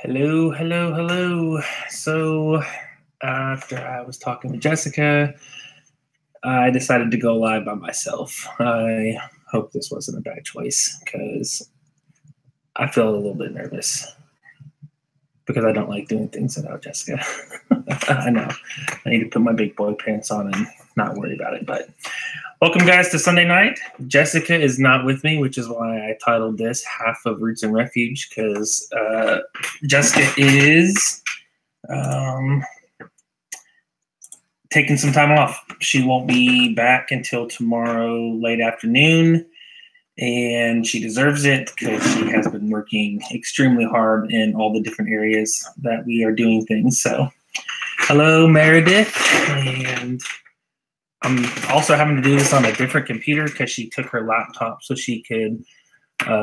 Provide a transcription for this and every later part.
Hello, hello, hello. So after I was talking with Jessica, I decided to go live by myself. I hope this wasn't a bad choice because I feel a little bit nervous because I don't like doing things without Jessica. I know. I need to put my big boy pants on and not worry about it. But welcome, guys, to Sunday night. Jessica is not with me, which is why I titled this Half of Roots and Refuge, because Jessica is taking some time off. She won't be back until tomorrow late afternoon, and she deserves it because she has been working extremely hard in all the different areas that we are doing things. So hello, Meredith. And I'm also having to do this on a different computer because she took her laptop so she could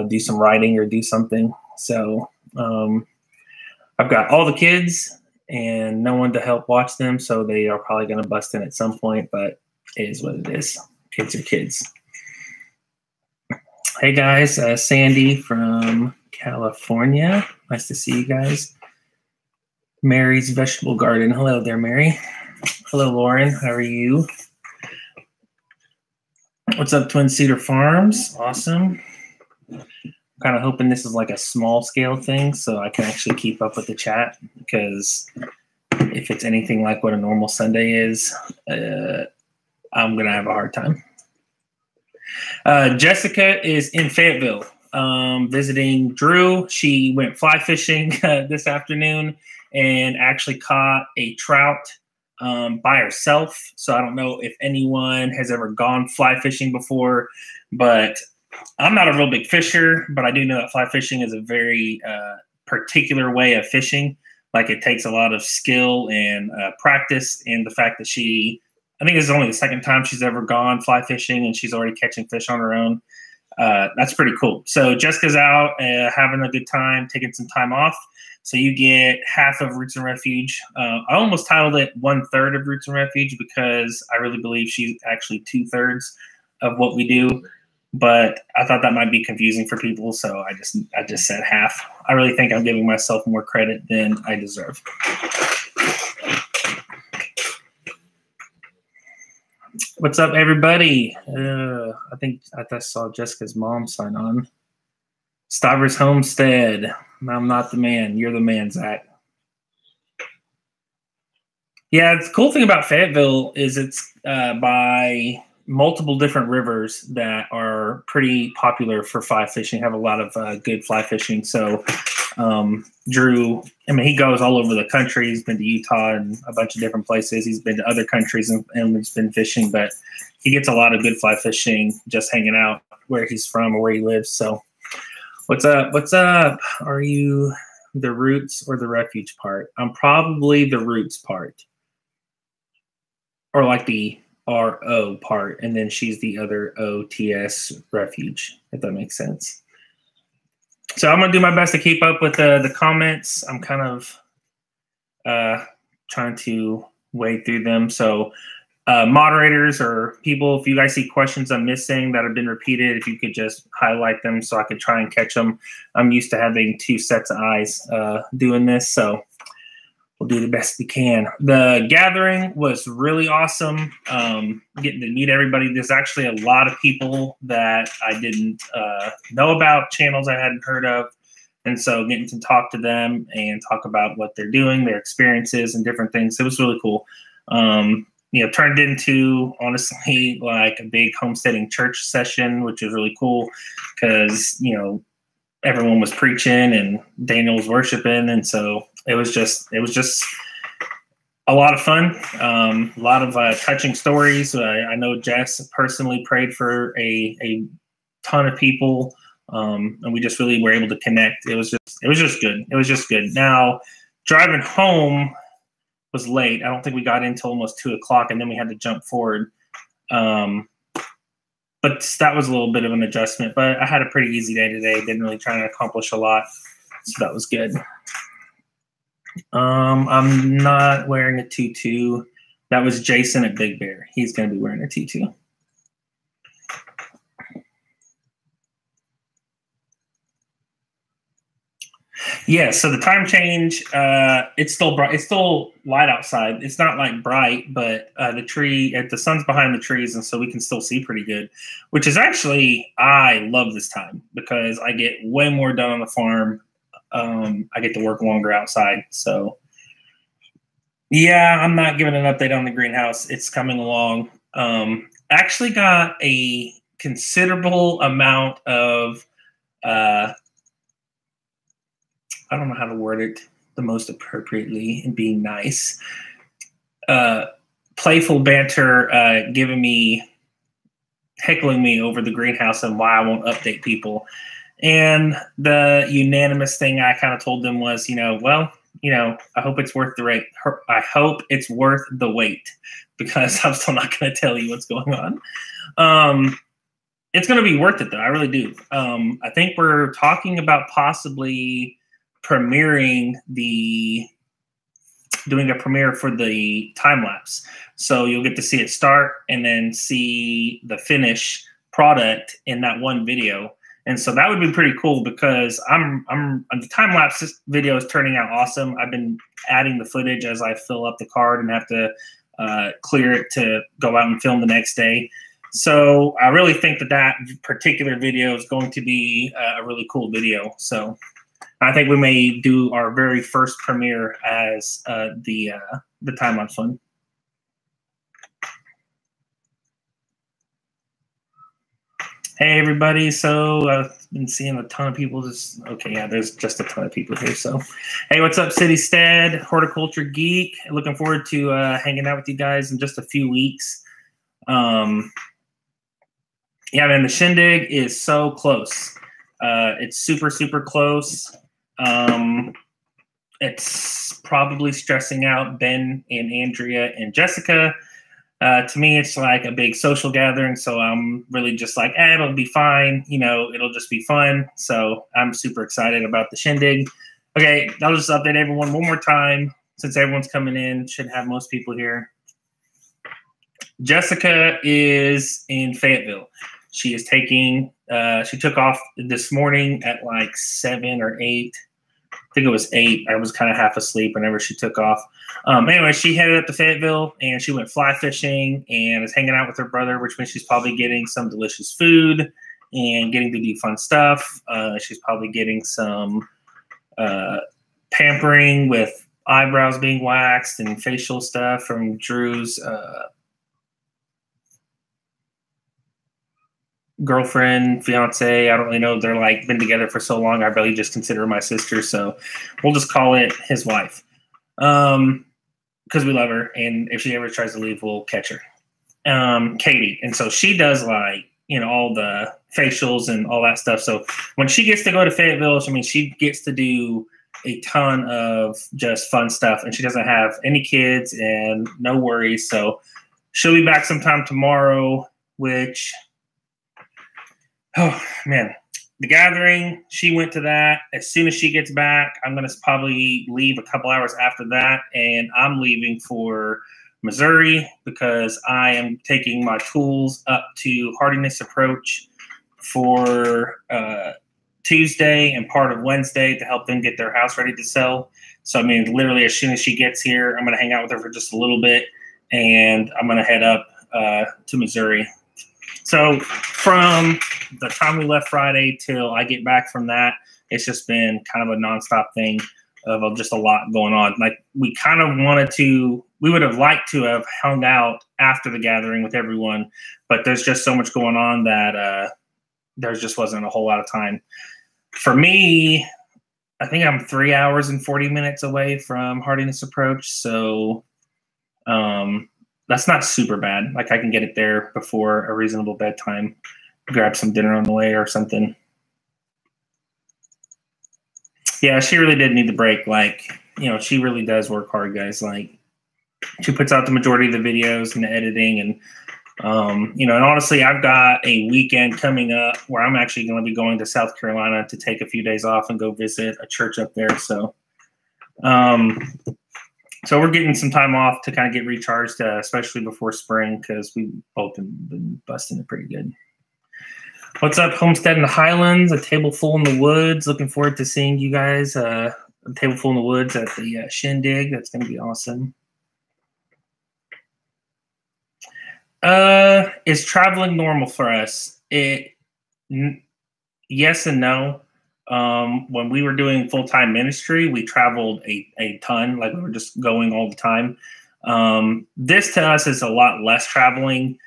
do some writing or do something. So I've got all the kids and no one to help watch them, so they are probably going to bust in at some point, but it is what it is. Kids are kids. Hey, guys. Sandy from California. Nice to see you guys. Mary's Vegetable Garden. Hello there, Mary. Hello, Lauren. How are you? What's up, Twin Cedar Farms? Awesome. I'm kind of hoping this is like a small scale thing so I can actually keep up with the chat, because if it's anything like what a normal Sunday is, I'm going to have a hard time. Jessica is in Fayetteville visiting Drew. She went fly fishing this afternoon and actually caught a trout by herself. So I don't know if anyone has ever gone fly fishing before, but I'm not a real big fisher, but I do know that fly fishing is a very particular way of fishing. Like, it takes a lot of skill and practice, and the fact that I think this is only the second time she's ever gone fly fishing and she's already catching fish on her own. That's pretty cool. So Jessica's out having a good time, taking some time off. So you get half of Roots and Refuge. I almost titled it 1/3 of Roots and Refuge because I really believe she's actually 2/3 of what we do. But I thought that might be confusing for people, so I just said half. I really think I'm giving myself more credit than I deserve. What's up, everybody? I just saw Jessica's mom sign on. Stivers Homestead. I'm not the man. You're the man, Zach. Yeah, the cool thing about Fayetteville is it's by multiple different rivers that are pretty popular for fly fishing, have a lot of good fly fishing. So Drew, I mean, he goes all over the country. He's been to Utah and a bunch of different places. He's been to other countries and he's been fishing, but he gets a lot of good fly fishing just hanging out where he's from or where he lives. So what's up? What's up? Are you the Roots or the Refuge part? I'm probably the Roots part, or like the RO part, and then she's the other OTS Refuge, if that makes sense. So I'm going to do my best to keep up with the comments. I'm kind of trying to wade through them. So moderators or people, if you guys see questions I'm missing that have been repeated, if you could just highlight them so I could try and catch them. I'm used to having two sets of eyes doing this, so we'll do the best we can. The gathering was really awesome. Getting to meet everybody. There's actually a lot of people that I didn't know about, channels I hadn't heard of. And so getting to talk to them and talk about what they're doing, their experiences and different things. It was really cool. Turned into, honestly, like a big homesteading church session, which was really cool because, everyone was preaching and Daniel was worshiping. And so it was just a lot of fun. A lot of touching stories. I know Jess personally prayed for a ton of people. And we just really were able to connect. It was just good. It was just good. Now, driving home was late. I don't think we got in until almost 2:00, and then we had to jump forward. But that was a little bit of an adjustment. But I had a pretty easy day today. Didn't really try to accomplish a lot, so that was good. I'm not wearing a tutu. That was Jason at Big Bear. He's going to be wearing a tutu. Yeah, so the time change, it's still bright. It's still light outside. It's not like bright, but the sun's behind the trees, and so we can still see pretty good. Which is actually, I love this time because I get way more done on the farm. I get to work longer outside. So, yeah, I'm not giving an update on the greenhouse. It's coming along. Actually, got a considerable amount of. I don't know how to word it the most appropriately and being nice. Playful banter, heckling me over the greenhouse and why I won't update people. And the unanimous thing I kind of told them was, I hope it's worth the rate. I hope it's worth the wait because I'm still not going to tell you what's going on. It's going to be worth it though. I really do. I think we're talking about possibly doing a premiere for the time lapse. So you'll get to see it start and then see the finished product in that one video. And so that would be pretty cool because the time lapse video is turning out awesome. I've been adding the footage as I fill up the card and have to clear it to go out and film the next day. So I really think that particular video is going to be a really cool video. So I think we may do our very first premiere as the time-lapse one. Hey, everybody. So I've been seeing a ton of people there's just a ton of people here. So, hey, what's up, City Stead, Horticulture Geek? Looking forward to hanging out with you guys in just a few weeks. Yeah, man, the shindig is so close. It's super, super close. It's probably stressing out Ben and Andrea and Jessica. To me, it's like a big social gathering. So I'm really just like, it'll be fine. It'll just be fun. So I'm super excited about the shindig. Okay, I'll just update everyone one more time since everyone's coming in. Should have most people here. Jessica is in Fayetteville. She is she took off this morning at like 7 or 8. I think it was 8. I was kind of half asleep whenever she took off. Anyway, she headed up to Fayetteville and she went fly fishing and is hanging out with her brother, which means she's probably getting some delicious food and getting to do fun stuff. She's probably getting some pampering with eyebrows being waxed and facial stuff from Drew's girlfriend, fiance. I don't really know. They're like been together for so long. I barely just consider her my sister. So we'll just call it his wife. Because we love her. And if she ever tries to leave, we'll catch her. Katie. And so she does like, all the facials and all that stuff. So when she gets to go to Fayetteville, she gets to do a ton of just fun stuff. And she doesn't have any kids and no worries. So she'll be back sometime tomorrow, which... Oh, man. The gathering, she went to that. As soon as she gets back, I'm going to probably leave a couple hours after that, and I'm leaving for Missouri because I am taking my tools up to Hardiness Approach for Tuesday and part of Wednesday to help them get their house ready to sell. So, literally as soon as she gets here, I'm going to hang out with her for just a little bit, and I'm going to head up to Missouri. So from the time we left Friday till I get back from that, it's just been kind of a nonstop thing of just a lot going on. Like we would have liked to have hung out after the gathering with everyone, but there's just so much going on that there just wasn't a whole lot of time. For me, I think I'm 3 hours and 40 minutes away from Hardiness Approach. So, that's not super bad. Like I can get it there before a reasonable bedtime, grab some dinner on the way or something. Yeah, she really did need the break. Like, she really does work hard, guys. Like she puts out the majority of the videos and the editing and, and honestly, I've got a weekend coming up where I'm actually going to be going to South Carolina to take a few days off and go visit a church up there. So, So we're getting some time off to kind of get recharged, especially before spring, because we've both been busting it pretty good. What's up, Homestead in the Highlands? A table full in the woods. Looking forward to seeing you guys a table full in the woods at the shindig. That's going to be awesome. Is traveling normal for us? Yes and no. When we were doing full-time ministry, we traveled a ton, like we were just going all the time. This to us is a lot less traveling,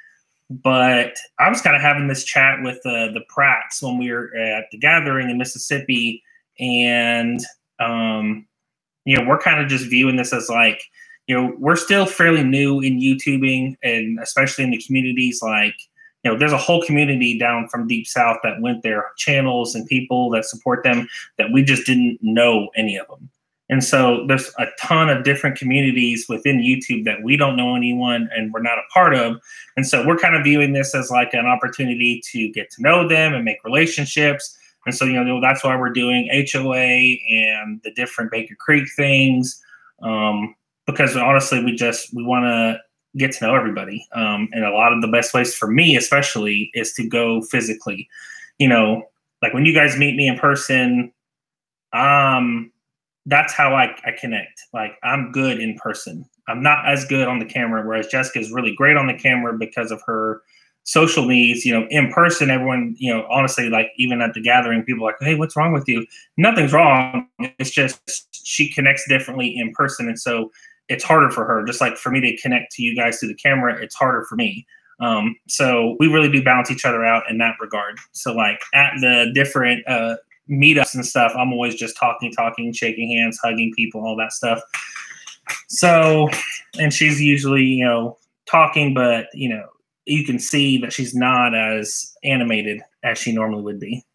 but I was kind of having this chat with the Pratts when we were at the gathering in Mississippi, and we're kind of just viewing this as like, we're still fairly new in YouTubing, and especially in the communities. Like, there's a whole community down from Deep South that went there, channels and people that support them that we just didn't know any of them. And so there's a ton of different communities within YouTube that we don't know anyone and we're not a part of. And so we're kind of viewing this as like an opportunity to get to know them and make relationships. And so, that's why we're doing HOA and the different Baker Creek things. Because honestly, we want to get to know everybody. And a lot of the best ways for me, especially, is to go physically. Like when you guys meet me in person, that's how I connect. Like, I'm good in person. I'm not as good on the camera, whereas Jessica is really great on the camera because of her social needs. In person, everyone, honestly, like even at the gathering, people are like, hey, what's wrong with you? Nothing's wrong. It's just she connects differently in person. And so it's harder for her. Just like for me to connect to you guys through the camera, it's harder for me. So we really do balance each other out in that regard. So like at the different meetups and stuff, I'm always just talking, shaking hands, hugging people, all that stuff. So, and she's usually, talking, but, you can see that she's not as animated as she normally would be.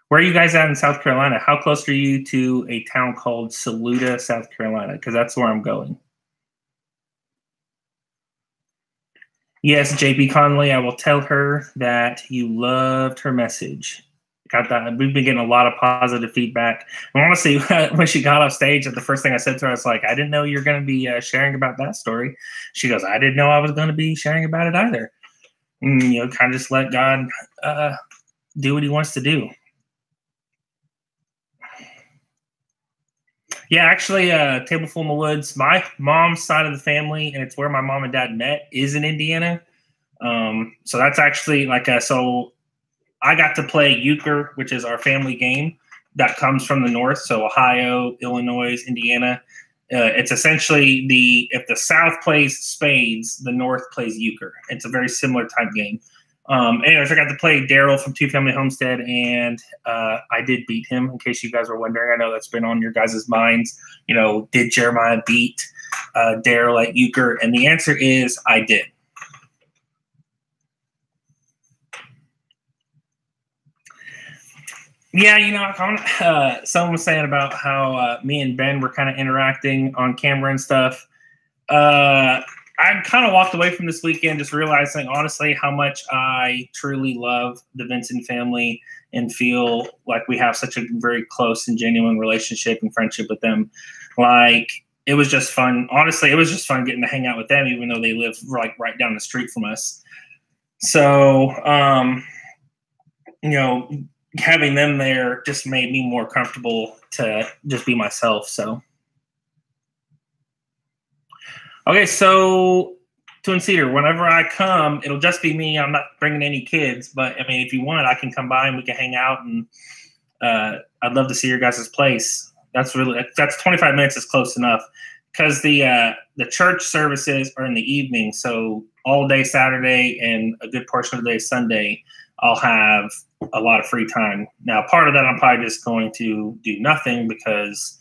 Where are you guys at in South Carolina? How close are you to a town called Saluda, South Carolina? Because that's where I'm going. Yes, JP Conley, I will tell her that you loved her message. Got that. We've been getting a lot of positive feedback. And honestly, when she got off stage, the first thing I said to her, I was like, I didn't know you were going to be sharing about that story. She goes, I didn't know I was going to be sharing about it either. And, kind of just let God do what he wants to do. Yeah, actually, Table Full in the Woods, my mom's side of the family, and it's where my mom and dad met, is in Indiana. So that's actually like so I got to play euchre, which is our family game that comes from the north. So Ohio, Illinois, Indiana. It's essentially if the South plays spades, the North plays euchre. It's a very similar type game. Anyways, I got to play Daryl from Two Family Homestead, and I did beat him, in case you guys were wondering. I know that's been on your guys' minds. Did Jeremiah beat Daryl at euchre? And the answer is I did. Yeah, someone was saying about how me and Ben were kind of interacting on camera and stuff. I kind of walked away from this weekend just realizing, honestly, how much I truly love the Vincent family and feel like we have such a very close and genuine relationship and friendship with them. Like, it was just fun. Honestly, it was just fun getting to hang out with them, even though they live like right down the street from us. So, having them there just made me more comfortable to just be myself. So, okay, so Twin Cedar, whenever I come, it'll just be me. I'm not bringing any kids, but I mean, if you want, I can come by and we can hang out, and I'd love to see your guys' place. That's 25 minutes is close enough, because the church services are in the evening. So all day Saturday and a good portion of the day Sunday, I'll have a lot of free time. Now, part of that, I'm probably just going to do nothing, because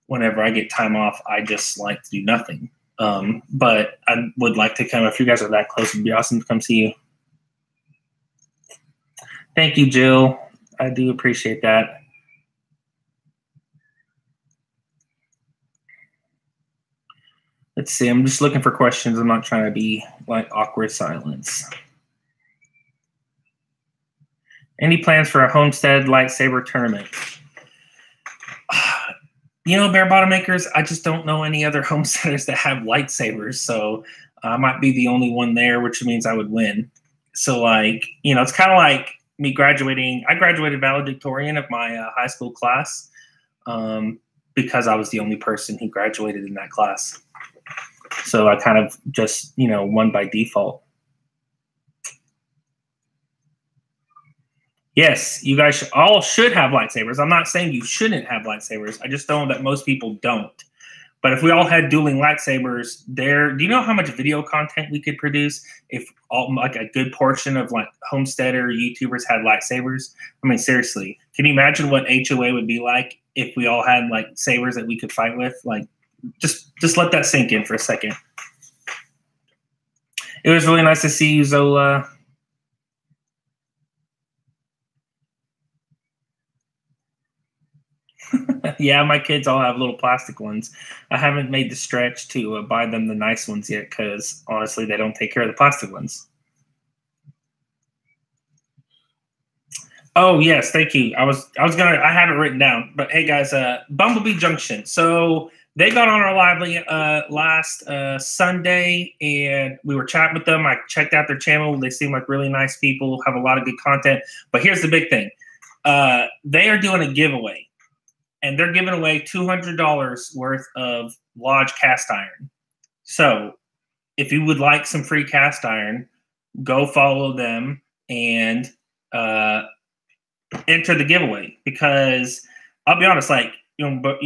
whenever I get time off, I just like to do nothing. But I would like to come. If you guys are that close, it'd be awesome to come see you. Thank you, Jill. I do appreciate that. Let's see. I'm just looking for questions. I'm not trying to be like awkward silence. Any plans for a Homestead lightsaber tournament? Bare bottom makers, I just don't know any other homesteaders that have lightsabers. So I might be the only one there, which means I would win. So it's kind of like me graduating. I graduated valedictorian of my high school class because I was the only person who graduated in that class. So I kind of just, won by default. Yes, you guys all should have lightsabers. I'm not saying you shouldn't have lightsabers. I just know that most people don't. But if we all had dueling lightsabers, do you know how much video content we could produce if like a good portion of like homesteader YouTubers had lightsabers? I mean, seriously, can you imagine what HOA would be like if we all had like sabers that we could fight with? Like, just let that sink in for a second. It was really nice to see you, Zola. Yeah, my kids all have little plastic ones. I haven't made the stretch to buy them the nice ones yet because honestly, they don't take care of the plastic ones. Oh yes, thank you. I have it written down, but hey guys, Bumblebee Junction. So they got on our lively last Sunday, and we were chatting with them. I checked out their channel. They seem like really nice people, have a lot of good content. But here's the big thing: they are doing a giveaway. And they're giving away $200 worth of Lodge cast iron. So if you would like some free cast iron, go follow them and enter the giveaway. Because I'll be honest, like,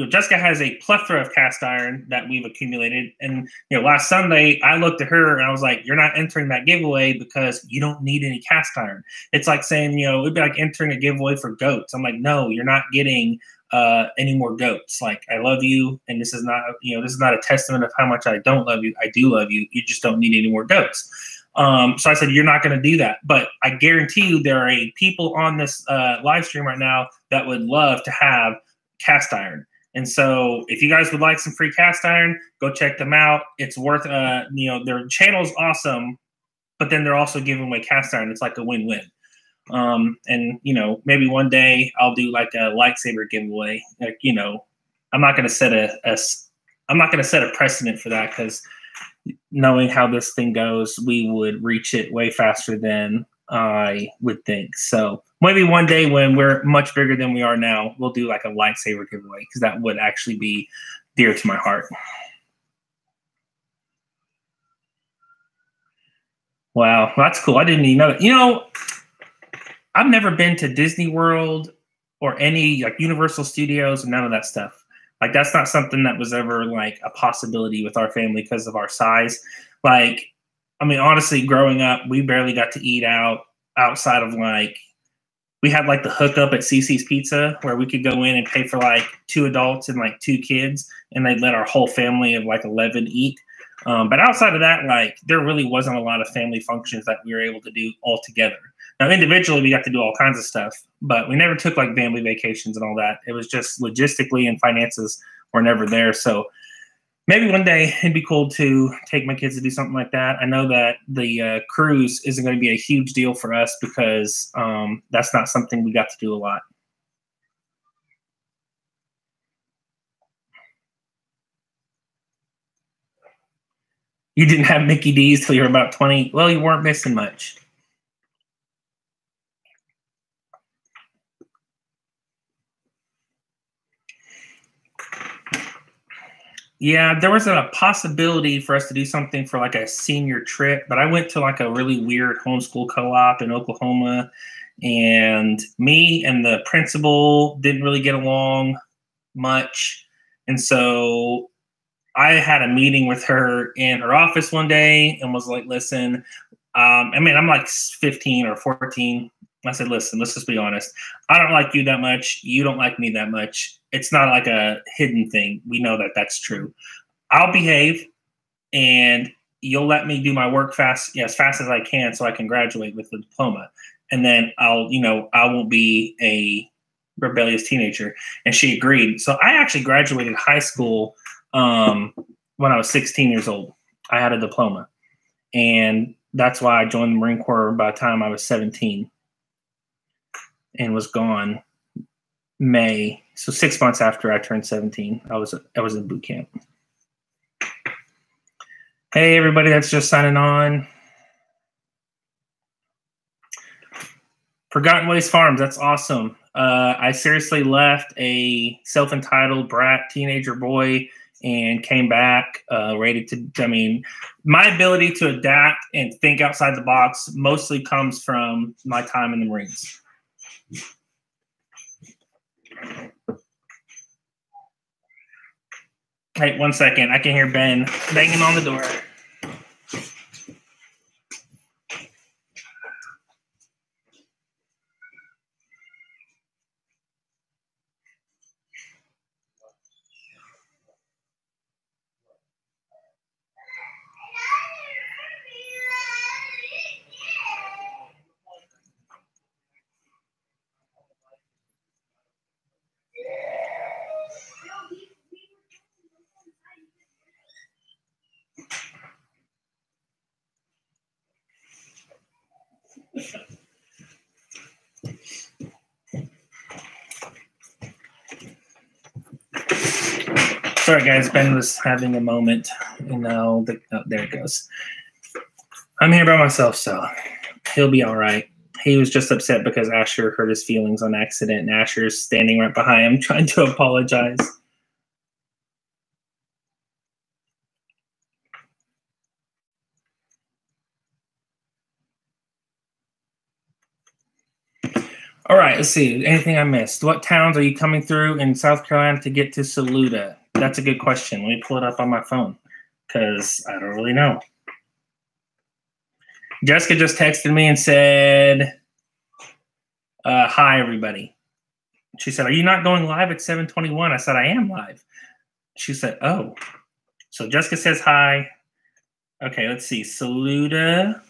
Jessica has a plethora of cast iron that we've accumulated. And, last Sunday, I looked at her and I was like, you're not entering that giveaway because you don't need any cast iron. It's like saying, it'd be like entering a giveaway for goats. I'm like, no, you're not getting any more goats. Like, I love you. And this is not, this is not a testament of how much I don't love you. I do love you. You just don't need any more goats. So I said, you're not going to do that. But I guarantee you there are people on this live stream right now that would love to have cast iron. And so if you guys would like some free cast iron, go check them out. It's worth, their channel's awesome, but then they're also giving away cast iron. It's like a win-win. And maybe one day I'll do like a lightsaber giveaway. Like, I'm not going to set a precedent for that because knowing how this thing goes, we would reach it way faster than I would think. So maybe one day when we're much bigger than we are now, we'll do like a lightsaber giveaway because that would actually be dear to my heart. Wow, that's cool. I didn't even know that. I've never been to Disney World or any like Universal Studios, none of that stuff. Like, that's not something that was ever like a possibility with our family because of our size. Like, I mean, honestly, growing up, we barely got to eat outside of like, we had like the hookup at CC's Pizza where we could go in and pay for like 2 adults and like 2 kids, and they'd let our whole family of like 11 eat. But outside of that, like, there really wasn't a lot of family functions that we were able to do all together. Now, individually, we got to do all kinds of stuff, but we never took like family vacations and all that. It was just logistically and finances were never there. So maybe one day it'd be cool to take my kids to do something like that. I know that the cruise isn't going to be a huge deal for us because that's not something we got to do a lot. You didn't have Mickey D's till you were about 20. Well, you weren't missing much. Yeah, there was a possibility for us to do something for like a senior trip, but I went to like a really weird homeschool co-op in Oklahoma, and me and the principal didn't really get along much. And so I had a meeting with her in her office one day and was like, listen, I'm like 15 or 14. I said, listen, let's just be honest. I don't like you that much. You don't like me that much. It's not like a hidden thing. We know that that's true. I'll behave and you'll let me do my work as fast as I can so I can graduate with the diploma. And then I won't be a rebellious teenager. And she agreed. So I actually graduated high school when I was 16 years old. I had a diploma. And that's why I joined the Marine Corps by the time I was 17 and was gone May. So 6 months after I turned 17, I was in boot camp. Hey, everybody that's just signing on. Forgotten Ways Farms. That's awesome. I seriously left a self-entitled brat teenager boy and came back ready to. I mean, my ability to adapt and think outside the box mostly comes from my time in the Marines. Hey, 1 second. I can hear Ben banging on the door. Sorry, guys. Ben was having a moment. Oh, there it goes. I'm here by myself, so he'll be all right. He was just upset because Asher hurt his feelings on accident, and Asher's standing right behind him trying to apologize. All right, let's see. Anything I missed? What towns are you coming through in South Carolina to get to Saluda? That's a good question. Let me pull it up on my phone because I don't really know. Jessica just texted me and said, hi, everybody. She said, are you not going live at 7:21? I said, I am live. She said, oh. So Jessica says hi. Okay, let's see. Saluda.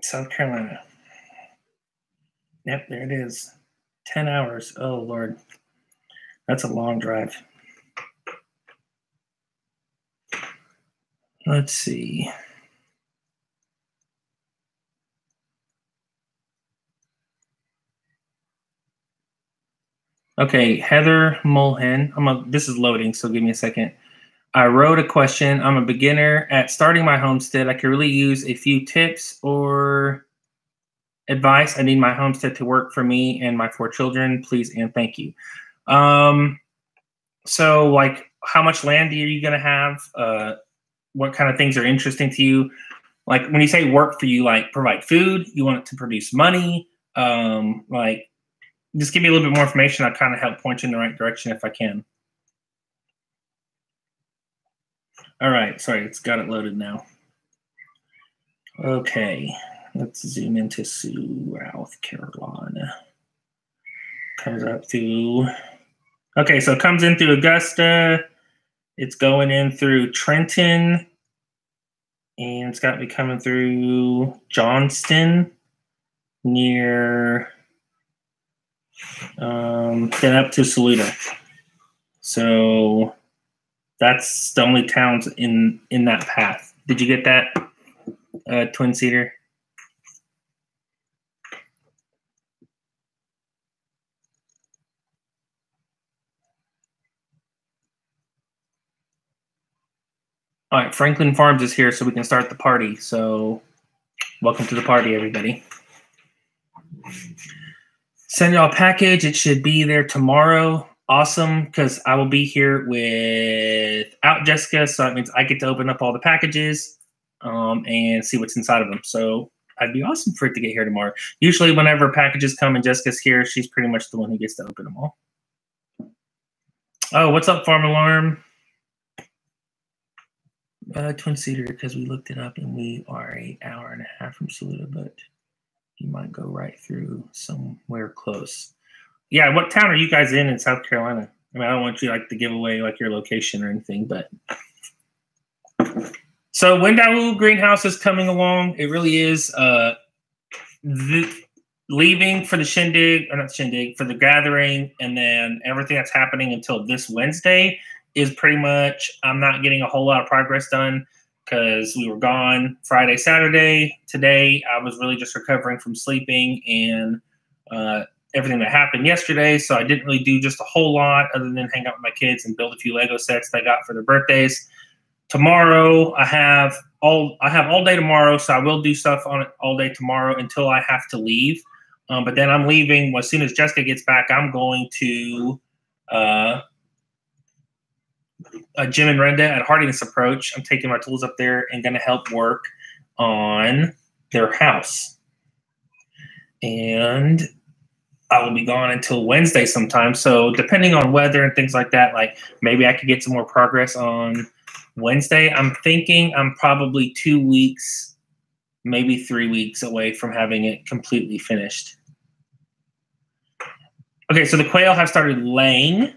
South Carolina. Yep, there it is. 10 hours. Oh, Lord. That's a long drive. Let's see. Okay, Heather Mulhen. This is loading, so give me a second. I wrote a question. I'm a beginner at starting my homestead. I could really use a few tips or advice. I need my homestead to work for me and my 4 children. Please and thank you. So, like, how much land are you going to have? What kind of things are interesting to you? Like, when you say work for you, like provide food, you want it to produce money. Like, just give me a little bit more information. I'll kind of help point you in the right direction if I can. All right, sorry, it's got it loaded now. Okay, let's zoom into South Carolina. Comes up through, okay, so it comes in through Augusta. It's going in through Trenton. And it's got to be coming through Johnston near, then up to Saluda. So that's the only towns in that path. Did you get that, Twin Cedar? All right, Franklin Farms is here, so we can start the party. So welcome to the party, everybody. Send y'all a package. It should be there tomorrow. Awesome, because I will be here without Jessica, so that means I get to open up all the packages and see what's inside of them. So I'd be awesome for it to get here tomorrow. Usually whenever packages come and Jessica's here, she's pretty much the one who gets to open them all. Oh, what's up, Farm Alarm? Twin Cedar, because we looked it up and we are an hour and a half from Saluda, but you might go right through somewhere close. Yeah, what town are you guys in South Carolina? I mean, I don't want you like to give away like your location or anything, but so Windau Greenhouse is coming along. It really is. Leaving for the shindig, or not shindig, for the gathering, and then everything that's happening until this Wednesday is pretty much, I'm not getting a whole lot of progress done because we were gone Friday, Saturday. Today, I was really just recovering from sleeping and everything that happened yesterday. So I didn't really do just a whole lot other than hang out with my kids and build a few Lego sets that I got for their birthdays. tomorrow I have all day tomorrow, so I will do stuff on it all day tomorrow until I have to leave. But then I'm leaving as soon as Jessica gets back. I'm going to Jim and Renda at Hardiness Approach. I'm taking my tools up there and going to help work on their house. And I will be gone until Wednesday sometime. So depending on weather and things like that, like maybe I could get some more progress on Wednesday. I'm thinking I'm probably 2 weeks, maybe 3 weeks away from having it completely finished. Okay, so the quail have started laying.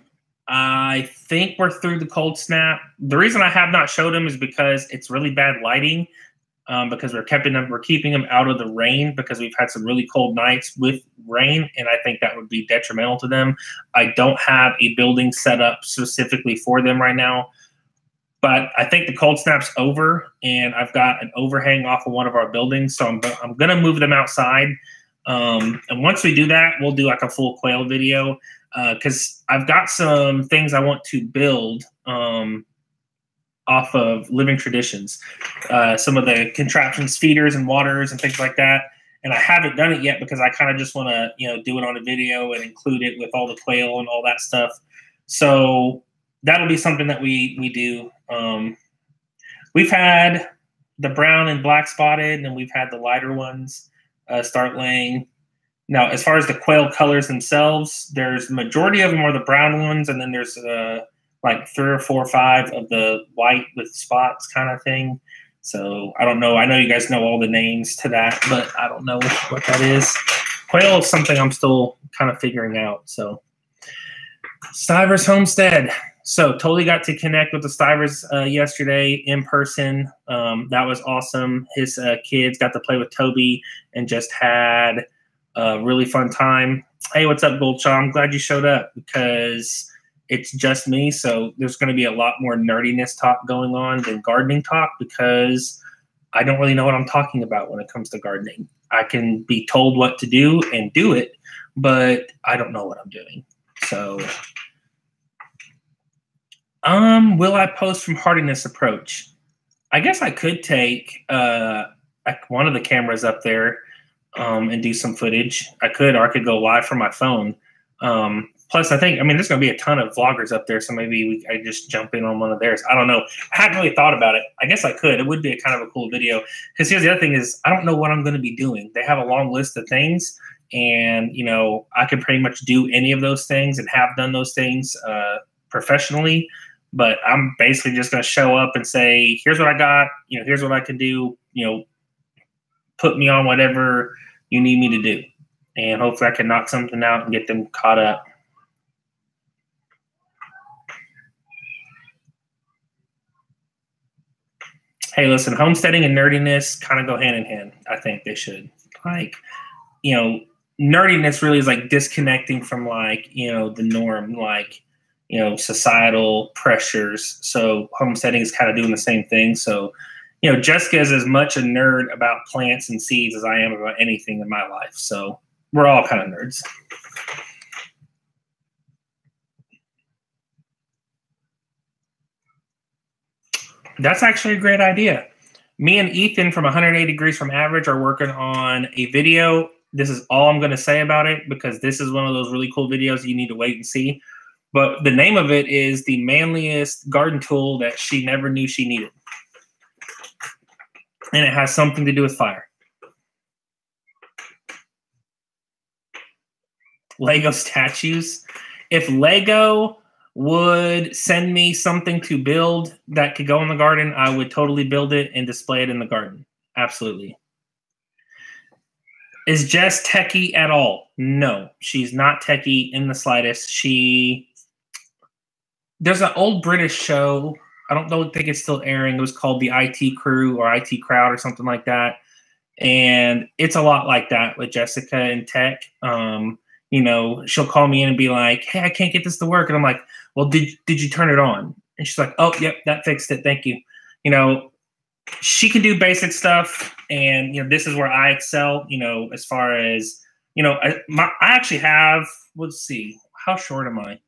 I think we're through the cold snap. The reason I have not showed them is because it's really bad lighting. Because we're keeping them out of the rain because we've had some really cold nights with rain, and I think that would be detrimental to them. I don't have a building set up specifically for them right now, but I think the cold snap's over, and I've got an overhang off of one of our buildings, so I'm going to move them outside. And once we do that, we'll do like a full quail video because I've got some things I want to build off of Living Traditions, some of the contraptions, feeders and waters and things like that. And I haven't done it yet because I kind of just want to, do it on a video and include it with all the quail and all that stuff. So that'll be something that we do. We've had the brown and black spotted, and we've had the lighter ones start laying. Now, as far as the quail colors themselves, there's the majority of them are the brown ones, and then there's like 3 or 4 or 5 of the white with spots kind of thing. So I don't know. I know you guys know all the names to that, but I don't know what that is. Quail is something I'm still kind of figuring out. So Stivers Homestead. So totally got to connect with the Stivers yesterday in person. That was awesome. His kids got to play with Toby and just had a really fun time. Hey, what's up, Goldshaw? I'm glad you showed up because it's just me, so there's going to be a lot more nerdiness talk going on than gardening talk because I don't really know what I'm talking about when it comes to gardening. I can be told what to do and do it, but I don't know what I'm doing. So, will I post from Hardiness Approach? I guess I could take like one of the cameras up there and do some footage. I could, or I could go live from my phone. Plus, there's going to be a ton of vloggers up there, so maybe I just jump in on one of theirs. I don't know. I hadn't really thought about it. I guess I could. It would be a kind of a cool video. Because here's the other thing is, I don't know what I'm going to be doing. They have a long list of things, and, I can pretty much do any of those things and have done those things professionally. But I'm basically just going to show up and say, here's what I got. Here's what I can do. Put me on whatever you need me to do. And hopefully I can knock something out and get them caught up. Hey, listen, homesteading and nerdiness kind of go hand in hand. I think they should. Like, nerdiness really is like disconnecting from the norm, societal pressures. So homesteading is kind of doing the same thing. So, Jessica is as much a nerd about plants and seeds as I am about anything in my life. So we're all kind of nerds. That's actually a great idea. Me and Ethan from 180 Degrees from Average are working on a video. This is all I'm going to say about it because this is one of those really cool videos you need to wait and see. But the name of it is the manliest garden tool that she never knew she needed. And it has something to do with fire. Lego statues. If Lego would send me something to build that could go in the garden, I would totally build it and display it in the garden. Absolutely. Is Jess techie at all? No, she's not techie in the slightest. There's an old British show. I don't think it's still airing. It was called The IT Crew or IT Crowd or something like that. And it's a lot like that with Jessica and tech. She'll call me in and be like, hey, I can't get this to work. And I'm like, well, did you turn it on? And she's like, oh, yep, that fixed it. Thank you. She can do basic stuff. And, this is where I excel, as far as, I actually have, let's see, how short am I?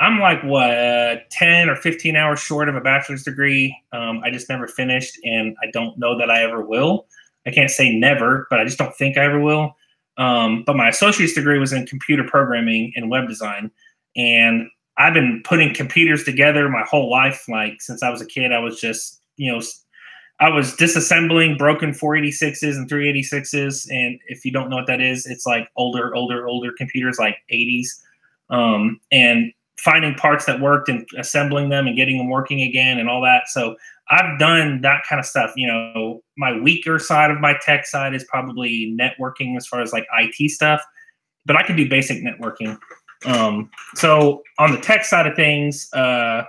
I'm like, what, 10 or 15 hours short of a bachelor's degree. I just never finished, and I don't know that I ever will. I can't say never, but I just don't think I ever will. But my associate's degree was in computer programming and web design. And I've been putting computers together my whole life. Like since I was a kid, I was just, I was disassembling broken 486s and 386s. And if you don't know what that is, it's like older computers, like 80s. And finding parts that worked and assembling them and getting them working again and all that. So I've done that kind of stuff. My weaker side of my tech side is probably networking as far as like IT stuff, but I can do basic networking. So on the tech side of things, I'm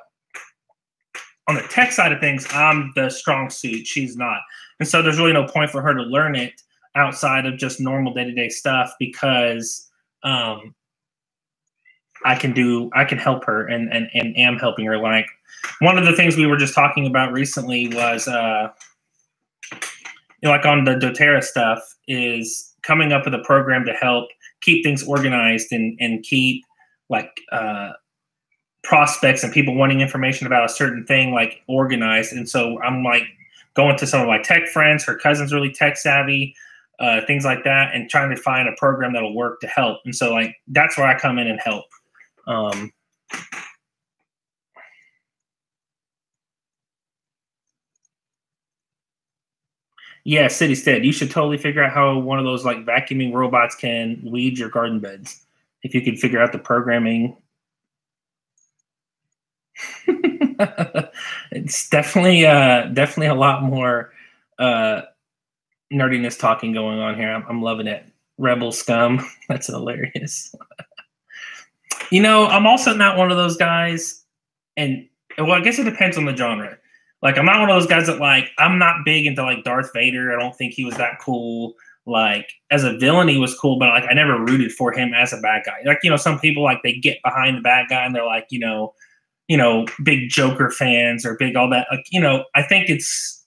the strong suit. She's not. And so there's really no point for her to learn it outside of just normal day-to-day stuff because, I can help her and am helping her. Like one of the things we were just talking about recently was, like on the doTERRA stuff is coming up with a program to help keep things organized and keep like, prospects and people wanting information about a certain thing, like organized. And so I'm like going to some of my tech friends, her cousin's really tech savvy, things like that, and trying to find a program that'll work to help. And so like, that's where I come in and help. Yeah, City Stead. You should totally figure out how one of those like vacuuming robots can weed your garden beds. If you could figure out the programming. It's definitely a lot more nerdiness talking going on here. I'm loving it. Rebel scum. That's hilarious. I'm also not one of those guys, and well, I guess it depends on the genre. Like, I'm not one of those guys that like, I'm not big into like Darth Vader. I don't think he was that cool. Like as a villain, he was cool, but like I never rooted for him as a bad guy. Like, some people like they get behind the bad guy and they're like, big Joker fans or big all that. Like, I think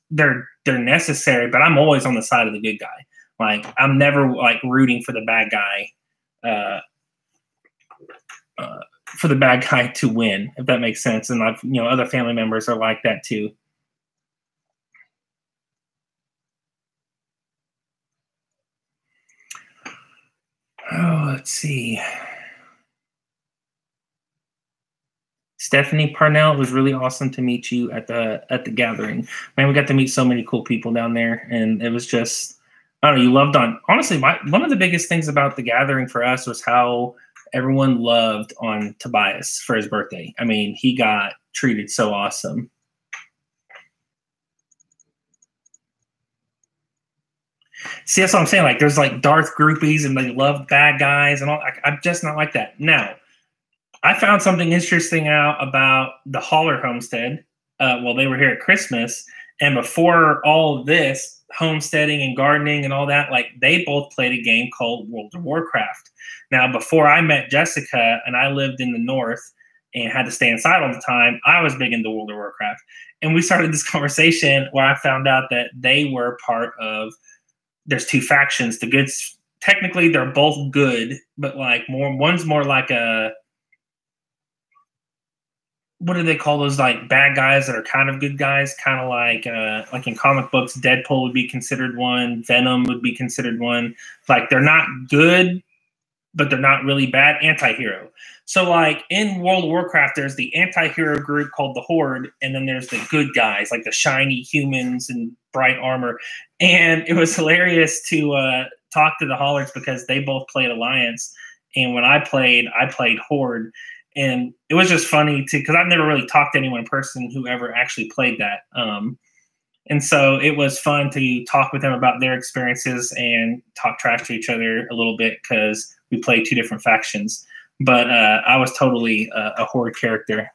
they're necessary, but I'm always on the side of the good guy. Like I'm never like rooting for the bad guy. For the bad guy to win, if that makes sense. And I've, other family members are like that too. Oh, let's see. Stephanie Parnell, it was really awesome to meet you at the gathering. Man, we got to meet so many cool people down there, and it was just, I don't know, you loved on. Honestly, one of the biggest things about the gathering for us was how everyone loved on Tobias for his birthday. I mean, he got treated so awesome. See, that's what I'm saying. Like, there's like Darth groupies and they love bad guys and all. I'm just not like that. Now, I found something interesting out about the Holler homestead. They were here at Christmas, and before all of this, homesteading and gardening and all that, like they both played a game called World of Warcraft. Now, before I met Jessica and I lived in the north and had to stay inside all the time, I was big into World of Warcraft. And we started this conversation where I found out that they were part of, there's two factions. The goods, technically they're both good, but like one's more like a, what do they call those like bad guys that are kind of good guys? Kind of like in comic books, Deadpool would be considered one, Venom would be considered one. Like they're not good, but they're not really bad. Anti-hero. So like in World of Warcraft, there's the anti-hero group called the Horde, and then there's the good guys, like the shiny humans and bright armor. And it was hilarious to talk to the Hollards because they both played Alliance. And when I played Horde. And it was just funny because I've never really talked to anyone in person who ever actually played that. And so it was fun to talk with them about their experiences and talk trash to each other a little bit because we played two different factions. But I was totally a Horde character.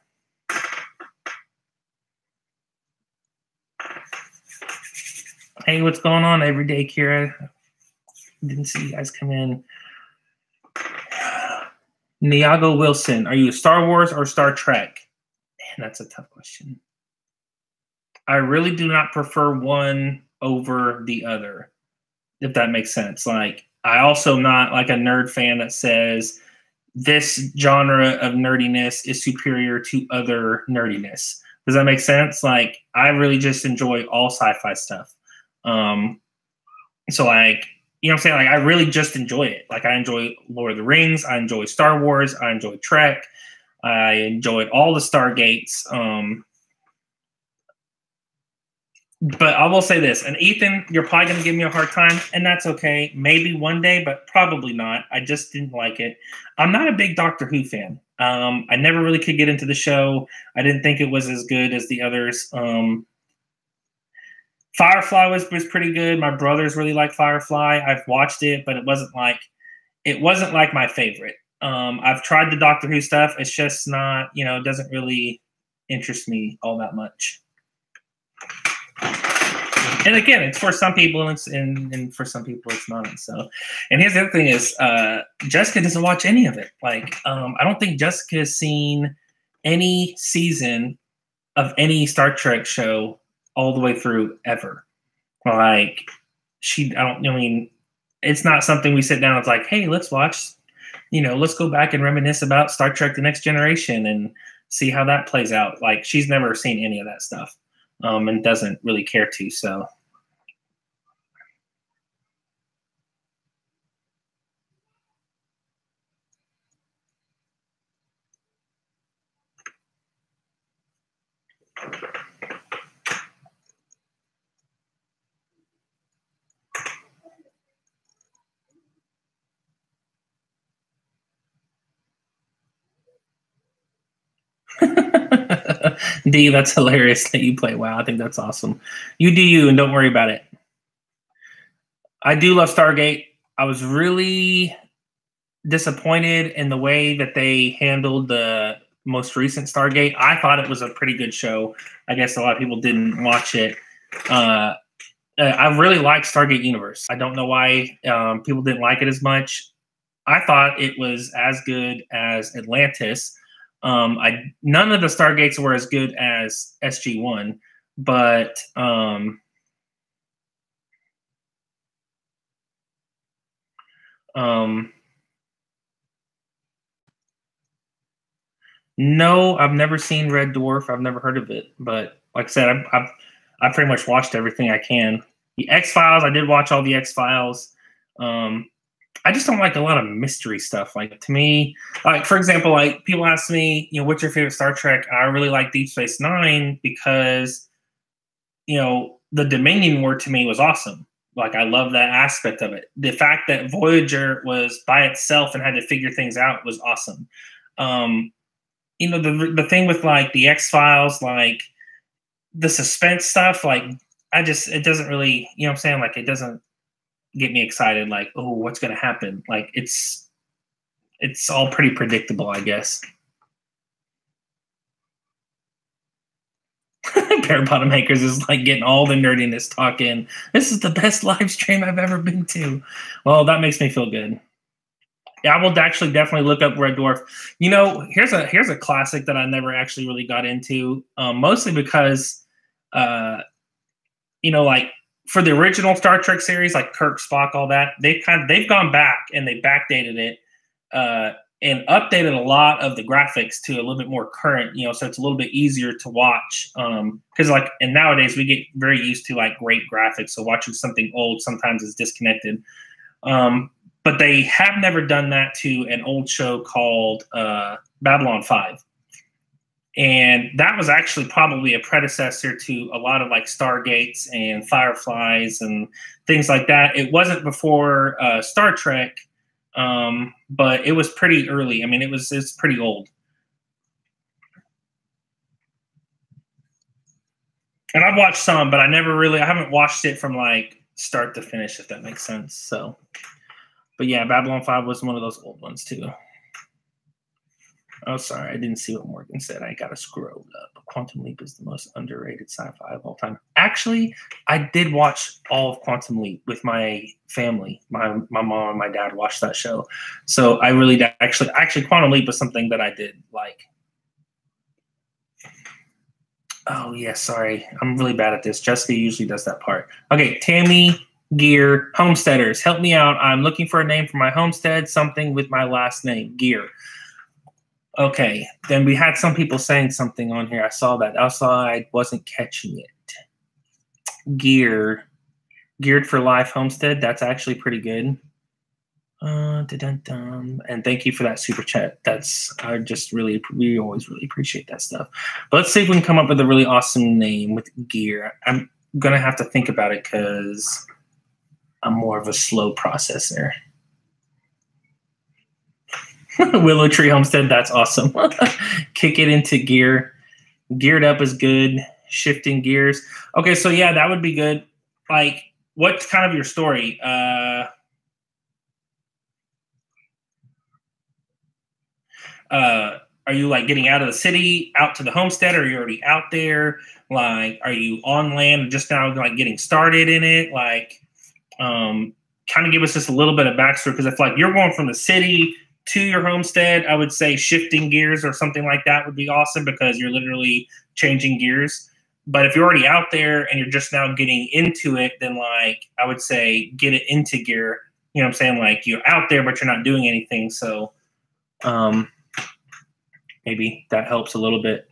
Hey, what's going on every day, Kira? Didn't see you guys come in. Niago Wilson, are you Star Wars or Star Trek? Man, that's a tough question. I really do not prefer one over the other, if that makes sense. Like, I also not like a nerd fan that says this genre of nerdiness is superior to other nerdiness. Does that make sense? Like, I really just enjoy all sci-fi stuff. So like, you know what I'm saying? Like, I really just enjoy it. Like, I enjoy Lord of the Rings. I enjoy Star Wars. I enjoy Trek. I enjoyed all the Stargates. But I will say this, and Ethan, you're probably going to give me a hard time, and that's okay. Maybe one day, but probably not. I just didn't like it. I'm not a big Doctor Who fan. I never really could get into the show. I didn't think it was as good as the others. Firefly was pretty good. My brothers really like Firefly. I've watched it, but it wasn't like my favorite. I've tried the Doctor Who stuff. It's just not, it doesn't really interest me all that much. And again, it's for some people, and for some people it's not. So, and here's the other thing is, Jessica doesn't watch any of it. Like, I don't think Jessica has seen any season of any Star Trek show all the way through ever. Like, it's not something we sit down and it's like, hey, let's watch, let's go back and reminisce about Star Trek The Next Generation and see how that plays out. Like, she's never seen any of that stuff. And doesn't really care to, so. D, that's hilarious that you play WoW. I think that's awesome. You do you, and don't worry about it. I do love Stargate. I was really disappointed in the way that they handled the most recent Stargate. I thought it was a pretty good show. I guess a lot of people didn't watch it. I really like Stargate Universe. I don't know why people didn't like it as much. I thought it was as good as Atlantis. None of the Stargates were as good as SG-1, but no, I've never seen Red Dwarf. I've never heard of it, but like I said, I've pretty much watched everything I can. The X-Files, I did watch all the X-Files. I just don't like a lot of mystery stuff. Like, to me, like, for example, like, people ask me, what's your favorite Star Trek? I really like Deep Space Nine because, the Dominion War to me was awesome. Like, I love that aspect of it. The fact that Voyager was by itself and had to figure things out was awesome. The thing with, like, the X-Files, like, the suspense stuff, like, it doesn't really, what I'm saying? Like, it doesn't get me excited, like, oh, what's going to happen? Like, it's all pretty predictable, I guess. Pair Bottom Makers is like getting all the nerdiness talk in. This is the best live stream I've ever been to. Well, that makes me feel good. Yeah, I will actually definitely look up Red Dwarf. Here's a classic that I never actually really got into, mostly because, like, for the original Star Trek series, like Kirk, Spock, all that, they've gone back and they backdated it and updated a lot of the graphics to a little bit more current, so it's a little bit easier to watch. Because and nowadays we get very used to like great graphics, so watching something old sometimes is disconnected. But they have never done that to an old show called Babylon 5. And that was actually probably a predecessor to a lot of like Stargates and Fireflies and things like that. It wasn't before Star Trek, but it was pretty early. I mean, it's pretty old. And I've watched some, but I haven't watched it from like start to finish, if that makes sense. So, but yeah, Babylon 5 was one of those old ones too. Oh, sorry, I didn't see what Morgan said. I gotta scroll up. Quantum Leap is the most underrated sci-fi of all time. Actually, I did watch all of Quantum Leap with my family. My mom and my dad watched that show, so I really actually Quantum Leap was something that I did like. Oh yeah, sorry, I'm really bad at this. Jessica usually does that part. Okay, Tammy Gear. Homesteaders, help me out. I'm looking for a name for my homestead, something with my last name. Gear. Okay, then we had some people saying something on here. I saw that. I wasn't catching it. Gear. Geared for Life Homestead. That's actually pretty good. And thank you for that super chat. We always really appreciate that stuff. But let's see if we can come up with a really awesome name with gear. I'm gonna have to think about it because I'm more of a slow processor. Willow Tree Homestead, that's awesome. Kick it into gear. Geared up is good. Shifting gears. Okay, so yeah, that would be good. Like, what's kind of your story? Are you like getting out of the city, out to the homestead, or are you already out there? Like, are you on land just now, like getting started in it? Like, kind of give us just a little bit of backstory, because if like you're going from the city to your homestead, I would say shifting gears or something like that would be awesome, because you're literally changing gears. But if you're already out there and you're just now getting into it, then like I would say get it into gear. You know what I'm saying? Like you're out there, but you're not doing anything. So maybe that helps a little bit.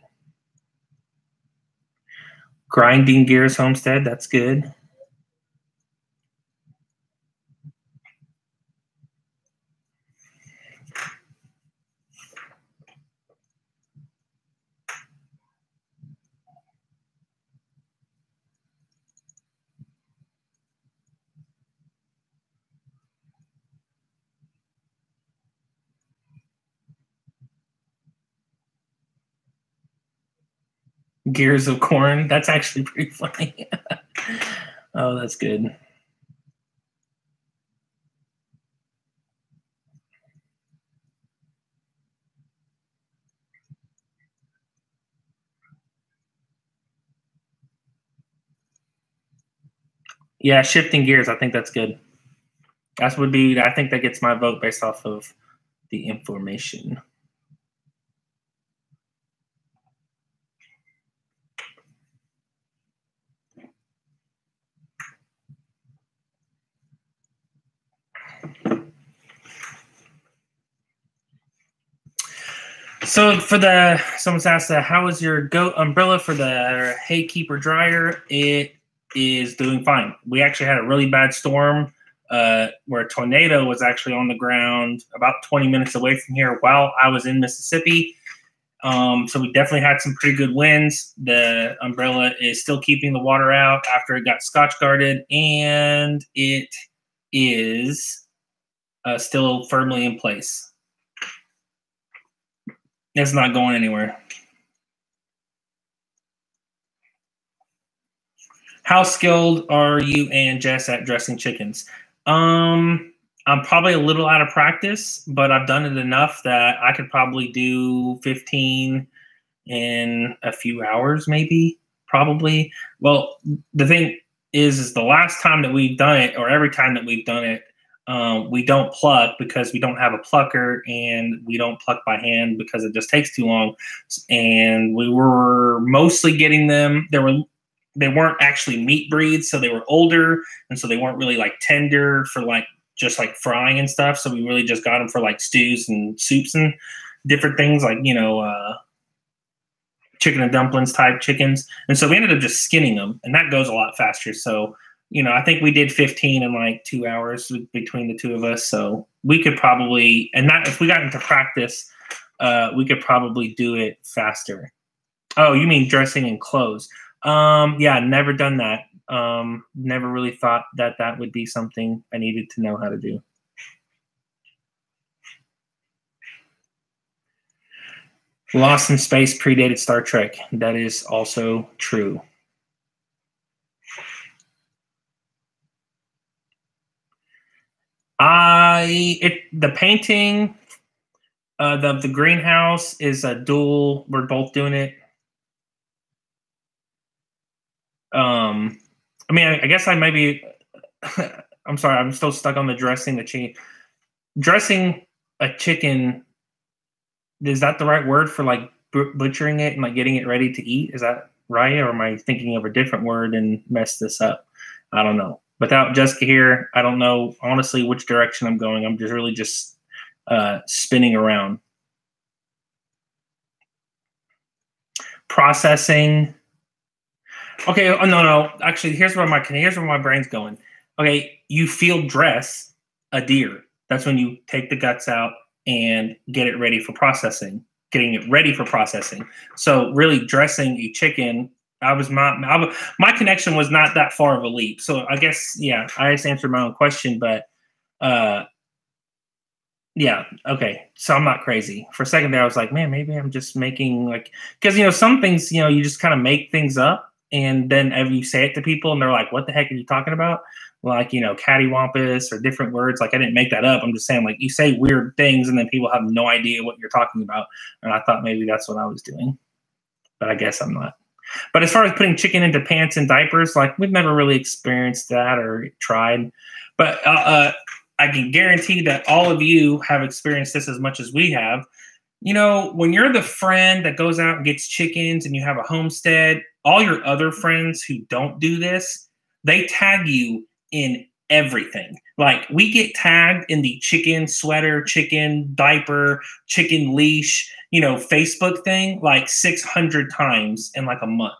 Grinding gears homestead, that's good. Gears of Corn. That's actually pretty funny. Oh, that's good. Yeah, shifting gears. I think that's good. I think that gets my vote based off of the information. So someone's asked, how is your goat umbrella for the hay keeper dryer? It is doing fine. We actually had a really bad storm where a tornado was actually on the ground about 20 minutes away from here while I was in Mississippi. So we definitely had some pretty good winds. The umbrella is still keeping the water out after it got Scotch guarded, and it is still firmly in place. It's not going anywhere. How skilled are you and Jess at dressing chickens? I'm probably a little out of practice, but I've done it enough that I could probably do 15 in a few hours, maybe, probably. Well, the thing is the last time that we've done it, or every time that we've done it, we don't pluck because we don't have a plucker, and we don't pluck by hand because it just takes too long. And we were mostly getting them. They weren't actually meat breeds, so they were older, and so they weren't really like tender for like just like frying and stuff. So we really just got them for like stews and soups and different things, like, you know, chicken and dumplings type chickens. And so we ended up just skinning them, and that goes a lot faster. So, you know, I think we did 15 in like 2 hours between the two of us. So we could probably, and that if we got into practice, we could probably do it faster. Oh, you mean dressing and clothes? Yeah, never done that. Never really thought that that would be something I needed to know how to do. Lost in Space predated Star Trek. That is also true. The painting the greenhouse is a dual. We're both doing it. I mean, I guess I maybe. I'm sorry. I'm still stuck on the dressing the chicken. Dressing a chicken. Is that the right word for like butchering it and like getting it ready to eat? Is that right, or am I thinking of a different word and messed this up? I don't know. Without Jessica here, I don't know honestly which direction I'm going. I'm just really just spinning around. Processing. Okay, oh, no. Actually, here's where my brain's going. Okay, you field dress a deer. That's when you take the guts out and get it ready for processing. Getting it ready for processing. So really dressing a chicken. My connection was not that far of a leap. So I guess I just answered my own question, but yeah, okay. So I'm not crazy. For a second there, I was like, man, maybe I'm just making because some things you just kind of make things up, and then you say it to people, and they're like, what the heck are you talking about? Like cattywampus or different words. Like I didn't make that up. I'm just saying you say weird things, and then people have no idea what you're talking about. And I thought maybe that's what I was doing, but I guess I'm not. But as far as putting chicken into pants and diapers, we've never really experienced that or tried. But I can guarantee that all of you have experienced this as much as we have. When you're the friend that goes out and gets chickens and you have a homestead, all your other friends who don't do this, they tag you in everything. We get tagged in the chicken sweater, chicken diaper, chicken leash, Facebook thing 600 times in a month.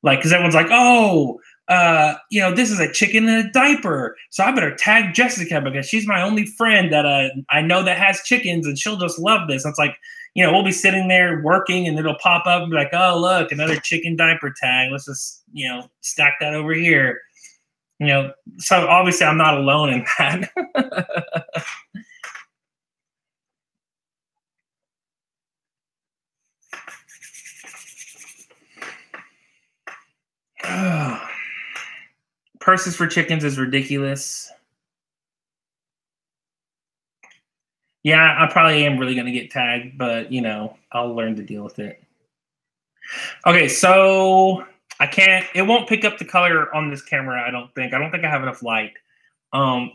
Because everyone's like, oh, this is a chicken in a diaper, so I better tag Jessica because she's my only friend that I know that has chickens, and she'll just love this. And it's we'll be sitting there working, and it'll pop up and be like, oh, look, another chicken diaper tag. Let's just, stack that over here. So obviously I'm not alone in that. Purses for chickens is ridiculous. Yeah, I probably am really going to get tagged, but, I'll learn to deal with it. Okay, so it won't pick up the color on this camera, I don't think. I don't think I have enough light.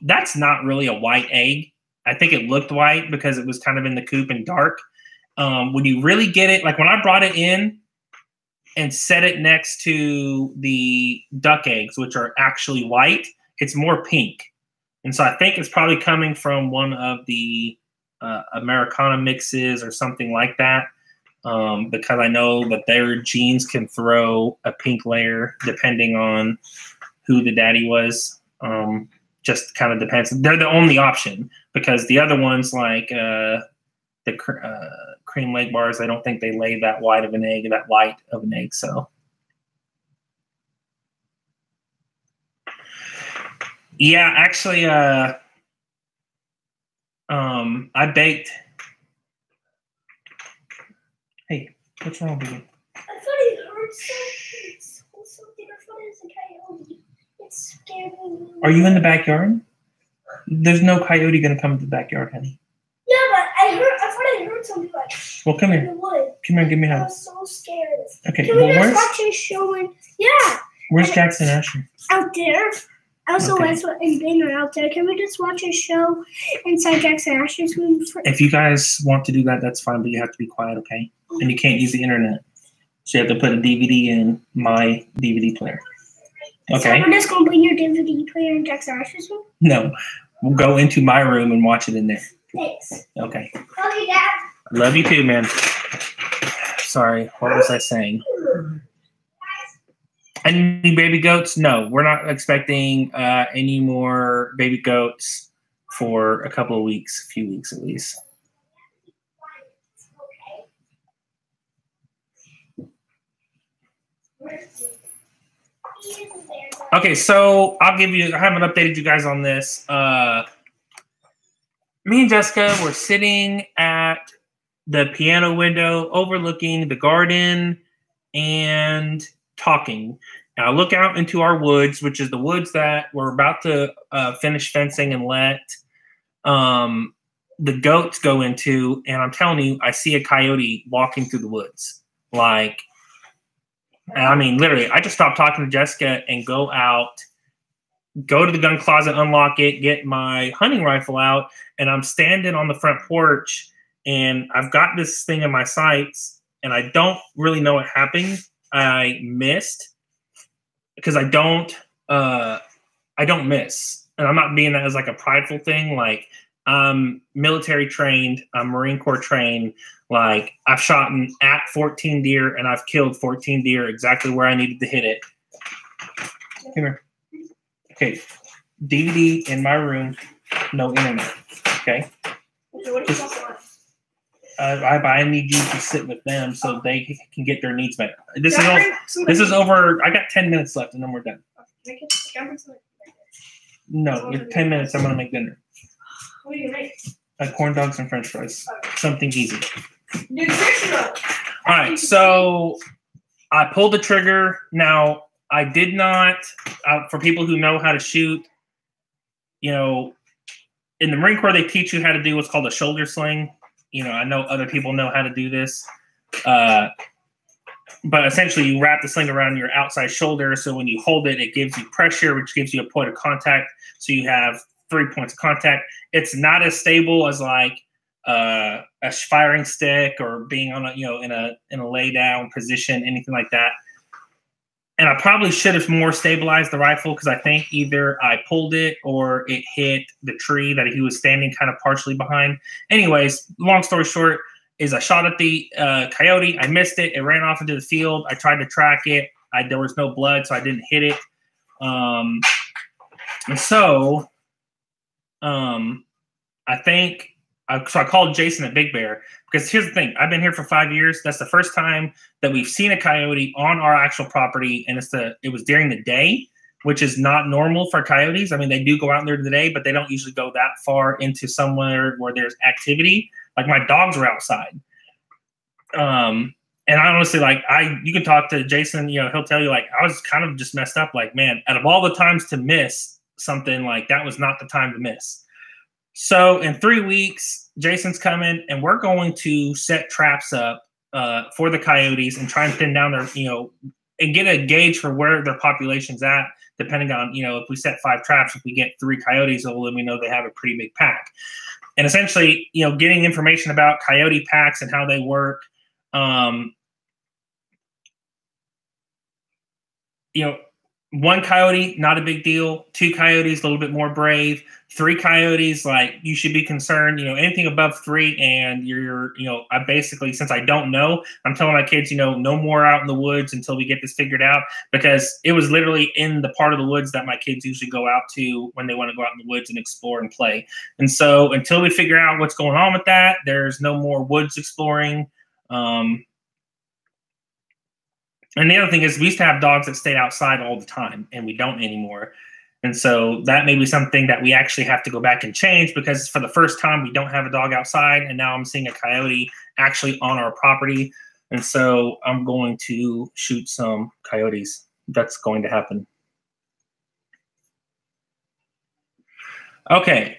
That's not really a white egg. I think it looked white because it was kind of in the coop and dark. When you really get it, when I brought it in and set it next to the duck eggs, which are actually white, it's more pink. And so I think it's probably coming from one of the Americana mixes or something like that, because I know that their genes can throw a pink layer depending on who the daddy was. Just kind of depends. They're the only option because the other ones the cream leg bars, I don't think they lay that white of an egg. So yeah, actually, I baked. Hey, what's wrong with you? I thought I heard something. I thought it was a coyote. It scared me. Are you in the backyard? There's no coyote gonna come to the backyard, honey. Yeah, but I thought I heard something Well, come here. in the wood. Come here, give me a hug. I was so scared. Okay, Can we just watch a show? Where's Jackson Asher? Out there. Also, Westwood and Ben are out there. Can we just watch a show inside Jackson Asher's room? If you guys want to do that, that's fine, but you have to be quiet, okay? And you can't use the internet. So you have to put a DVD in my DVD player. Okay? So we're just going to bring your DVD player in Jackson Asher's room? No. We'll go into my room and watch it in there. Thanks. Okay. Love you, Dad. Love you too, man. Sorry, what was I saying? Any baby goats? No, we're not expecting any more baby goats for a couple of weeks, a few weeks at least. Okay, so I haven't updated you guys on this. Me and Jessica were sitting at the piano window overlooking the garden and talking. And I look out into our woods, which is the woods that we're about to finish fencing and let the goats go into. And I'm telling you, I see a coyote walking through the woods. Literally, I just stopped talking to Jessica and go out, go to the gun closet, unlock it, get my hunting rifle out, and I'm standing on the front porch, and I've got this thing in my sights, and I don't really know what happened. I missed because I I don't miss. And I'm not being that as like a prideful thing. Like, I'm military trained, I'm Marine Corps trained. Like, I've shot at 14 deer and I've killed 14 deer exactly where I needed to hit it. Come here. Okay. DVD in my room, no internet. Okay. I need you to sit with them so they can get their needs met. This is over. I got 10 minutes left and then we're done. No, in 10 minutes I'm gonna make dinner. What do you make? Corn dogs and French fries. Something easy. Nutritional. All right, so I pulled the trigger. Now I did not. For people who know how to shoot, you know, in the Marine Corps they teach you how to do what's called a shoulder sling. You know, I know other people know how to do this. But essentially you wrap the sling around your outside shoulder. So when you hold it, it gives you pressure, which gives you a point of contact. So you have 3 points of contact. It's not as stable as like a firing stick or being on a, you know, in a lay down position, anything like that. And I probably should have more stabilized the rifle because I think either I pulled it or it hit the tree that he was standing kind of partially behind. Anyways, long story short is I shot at the coyote. I missed it. It ran off into the field. I tried to track it. There was no blood, so I didn't hit it. And so I think so I called Jason at Big Bear because here's the thing. I've been here for 5 years. That's the first time that we've seen a coyote on our actual property, and it was during the day, which is not normal for coyotes. I mean, they do go out there in the day, but they don't usually go that far into somewhere where there's activity. Like my dogs were outside. And I honestly, like, you can talk to Jason, you know, he'll tell you, like, I was kind of just messed up. Like, man, out of all the times to miss something, like, that was not the time to miss. So in 3 weeks, Jason's coming and we're going to set traps up for the coyotes and try and thin down their, you know, and get a gauge for where their population's at, depending on, you know, if we set 5 traps, if we get 3 coyotes, well, then we know they have a pretty big pack. And essentially, you know, getting information about coyote packs and how they work. You know, 1 coyote, not a big deal. 2 coyotes, a little bit more brave. 3 coyotes, like, you should be concerned. You know, anything above 3, and you're, you know, I basically, since I don't know, I'm telling my kids, you know, no more out in the woods until we get this figured out, because it was literally in the part of the woods that my kids usually go out to when they want to go out in the woods and explore and play. And so until we figure out what's going on with that, there's no more woods exploring. And the other thing is we used to have dogs that stayed outside all the time, and we don't anymore. And so that may be something that we actually have to go back and change, because for the first time we don't have a dog outside, and now I'm seeing a coyote actually on our property. And so I'm going to shoot some coyotes. That's going to happen. Okay.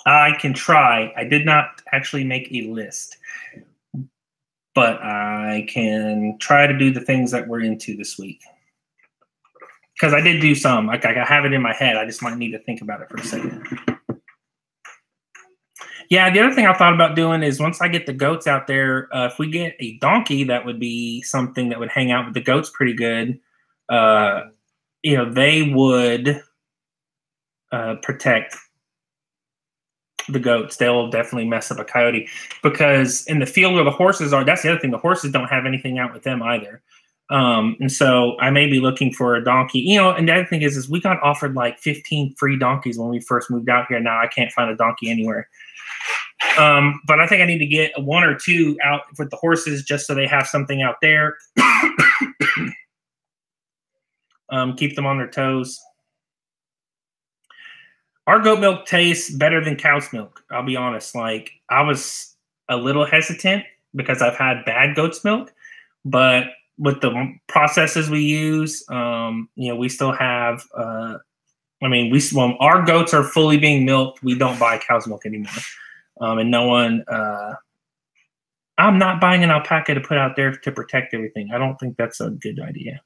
I can try. I did not actually make a list, but I can try to do the things that we're into this week. Because I did do some. Like, I have it in my head. I just might need to think about it for a second. Yeah, the other thing I thought about doing is once I get the goats out there, if we get a donkey, that would be something that would hang out with the goats pretty good. You know, they would protect the goats. They'll definitely mess up a coyote, because in the field where the horses are, that's the other thing. The horses don't have anything out with them either. And so I may be looking for a donkey, you know, and the other thing is we got offered like 15 free donkeys when we first moved out here. Now I can't find a donkey anywhere. But I think I need to get 1 or 2 out with the horses just so they have something out there. Keep them on their toes. Our goat milk tastes better than cow's milk. I'll be honest. Like, I was a little hesitant because I've had bad goat's milk, but with the processes we use, you know, we still have, I mean, when our goats are fully being milked, we don't buy cow's milk anymore. And no one, I'm not buying an alpaca to put out there to protect everything. I don't think that's a good idea.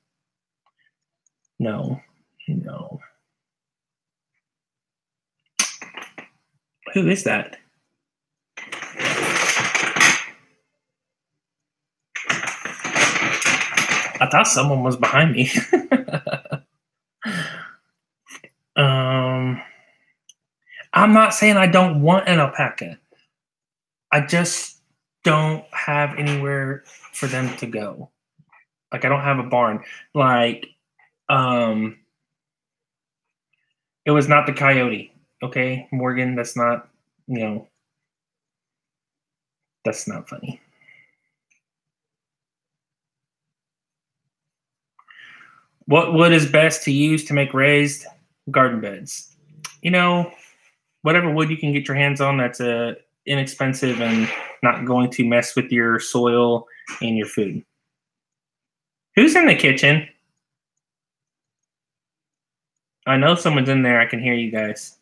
No. Who is that? I thought someone was behind me. I'm not saying I don't want an alpaca. I just don't have anywhere for them to go. Like, I don't have a barn. Like, it was not the coyote. Okay, Morgan, that's not, that's not funny. What wood is best to use to make raised garden beds? Whatever wood you can get your hands on that's inexpensive and not going to mess with your soil and your food. Who's in the kitchen? I know someone's in there. I can hear you guys.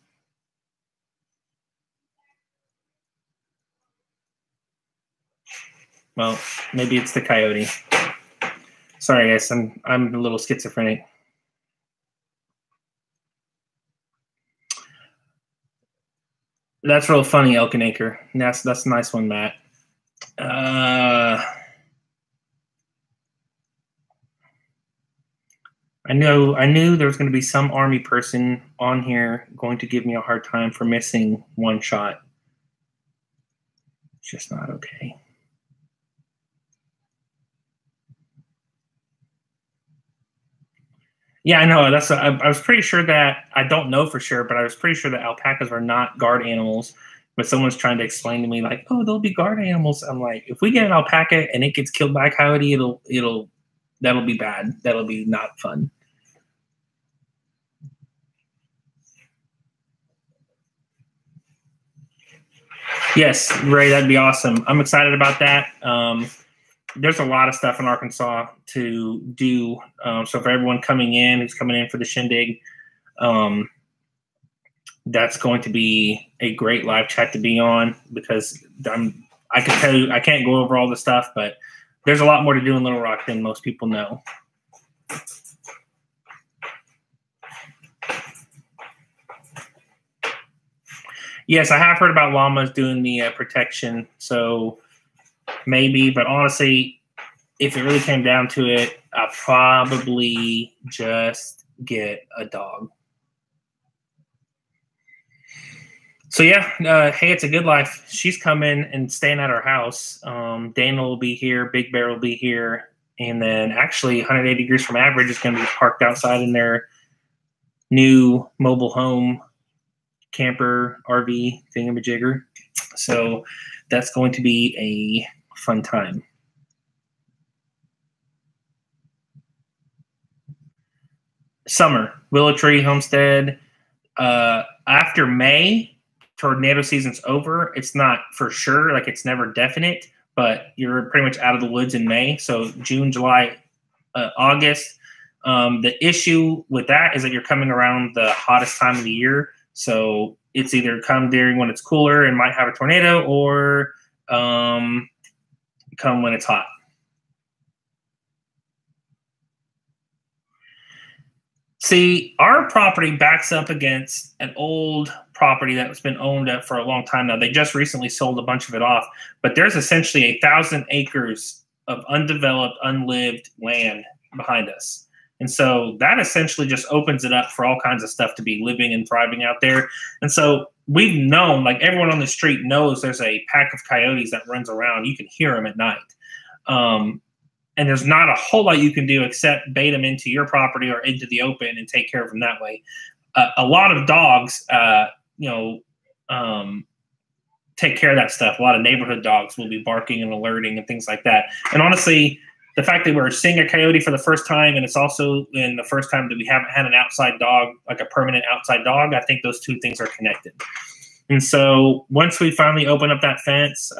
Well, maybe it's the coyote. Sorry, guys. I'm a little schizophrenic. That's real funny, Elkin Acre. That's a nice one, Matt. I knew there was going to be some army person on here going to give me a hard time for missing one shot. It's just not okay. Yeah, I know. I was pretty sure that, I don't know for sure, but I was pretty sure that alpacas are not guard animals. But someone's trying to explain to me like, oh, they'll be guard animals. I'm like, if we get an alpaca and it gets killed by a coyote, that'll be bad. That'll be not fun. Yes, Ray, that'd be awesome. I'm excited about that. There's a lot of stuff in Arkansas to do. So for everyone coming in, who's coming in for the shindig, that's going to be a great live chat to be on, because I can tell you, I can't go over all the stuff, but there's a lot more to do in Little Rock than most people know. Yes, I have heard about llamas doing the protection, so maybe, but honestly, if it really came down to it, I'll probably just get a dog. So yeah, hey, it's a good life. She's coming and staying at our house. Dana will be here. Big Bear will be here. And then actually 180 Degrees from Average is going to be parked outside in their new mobile home camper RV thingamajigger. So that's going to be a fun time. Summer, Willow Tree, Homestead. After May, tornado season's over. It's not for sure, like it's never definite, but you're pretty much out of the woods in May. So June, July, August. The issue with that is that you're coming around the hottest time of the year. So it's either come during when it's cooler and might have a tornado, or come when it's hot. See, our property backs up against an old property that's been owned for a long time now. They just recently sold a bunch of it off, but there's essentially 1,000 acres of undeveloped, unlived land behind us. And so that essentially just opens it up for all kinds of stuff to be living and thriving out there. And so we've known, like everyone on the street knows, there's a pack of coyotes that runs around. You can hear them at night. And there's not a whole lot you can do except bait them into your property or into the open and take care of them that way. A lot of dogs, take care of that stuff. A lot of neighborhood dogs will be barking and alerting and things like that. And honestly, the fact that we're seeing a coyote for the first time, and it's also in the first time that we haven't had an outside dog, like a permanent outside dog, I think those two things are connected. And so once we finally open up that fence,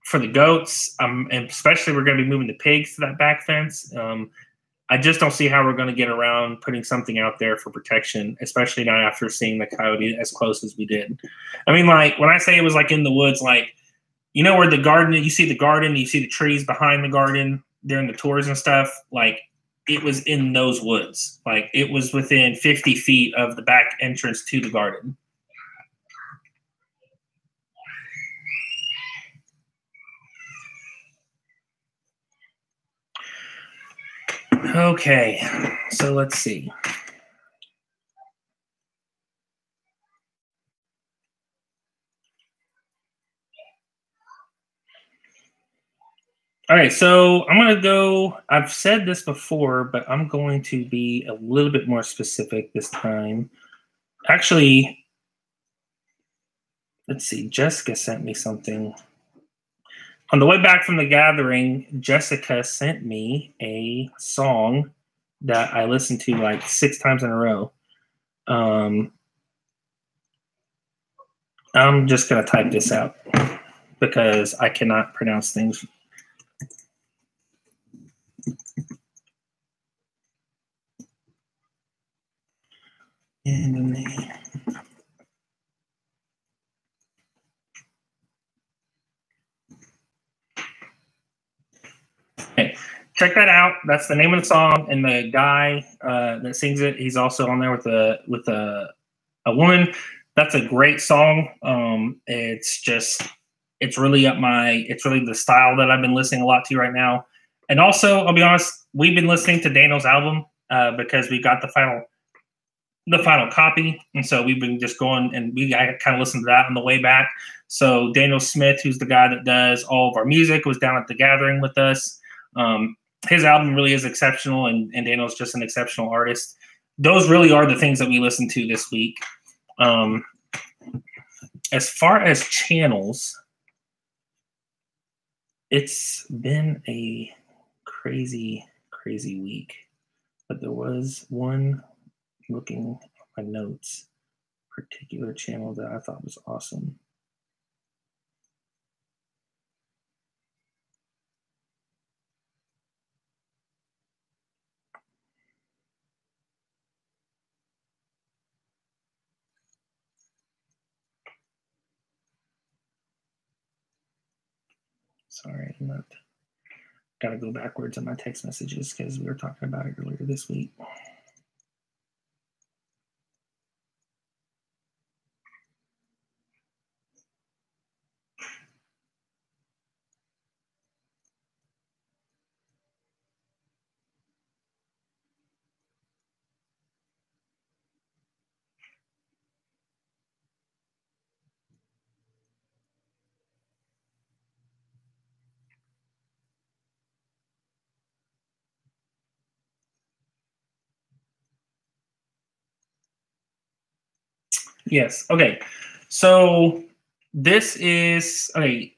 for the goats, and especially we're going to be moving the pigs to that back fence. I just don't see how we're going to get around putting something out there for protection, especially not after seeing the coyote as close as we did. I mean, like when I say it was like in the woods, like, you know where the garden, you see the garden, you see the trees behind the garden during the tours and stuff, like it was in those woods. Like it was within 50 feet of the back entrance to the garden. Okay, so let's see. All right, so I'm going to go. I've said this before, but I'm going to be a little bit more specific this time. Actually, let's see. Jessica sent me something. On the way back from the gathering, Jessica sent me a song that I listened to like 6 times in a row. I'm just going to type this out because I cannot pronounce things. Okay, check that out. That's the name of the song, and the guy that sings it, he's also on there with a woman. That's a great song. It's really the style that I've been listening a lot to right now. And also, I'll be honest, we've been listening to Daniel's album because we got the final copy, and so we've been just going and I kind of listened to that on the way back. So Daniel Smith, who's the guy that does all of our music, was down at the gathering with us. His album really is exceptional, and Daniel's just an exceptional artist. Those really are the things that we listened to this week. As far as channels, it's been a crazy week, but there was one, looking at my notes, particular channel that I thought was awesome. Sorry, I'm not. Got to go backwards on my text messages because we were talking about it earlier this week. Yes. Okay. So this is okay.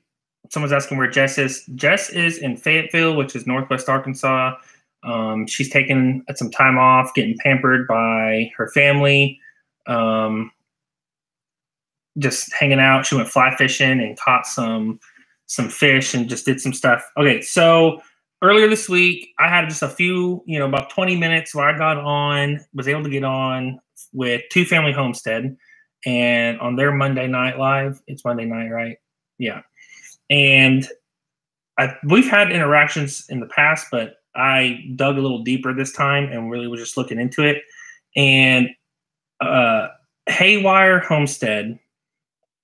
Someone's asking where Jess is. Jess is in Fayetteville, which is Northwest Arkansas. She's taken some time off, getting pampered by her family, just hanging out. She went fly fishing and caught some fish and just did some stuff. Okay, so earlier this week, I had just a few, about 20 minutes where I was able to get on with Two Family Homestead, and on their Monday Night Live. It's Monday night, right? Yeah. And we've had interactions in the past, but I dug a little deeper this time and really was just looking into it. And Haywire Homestead,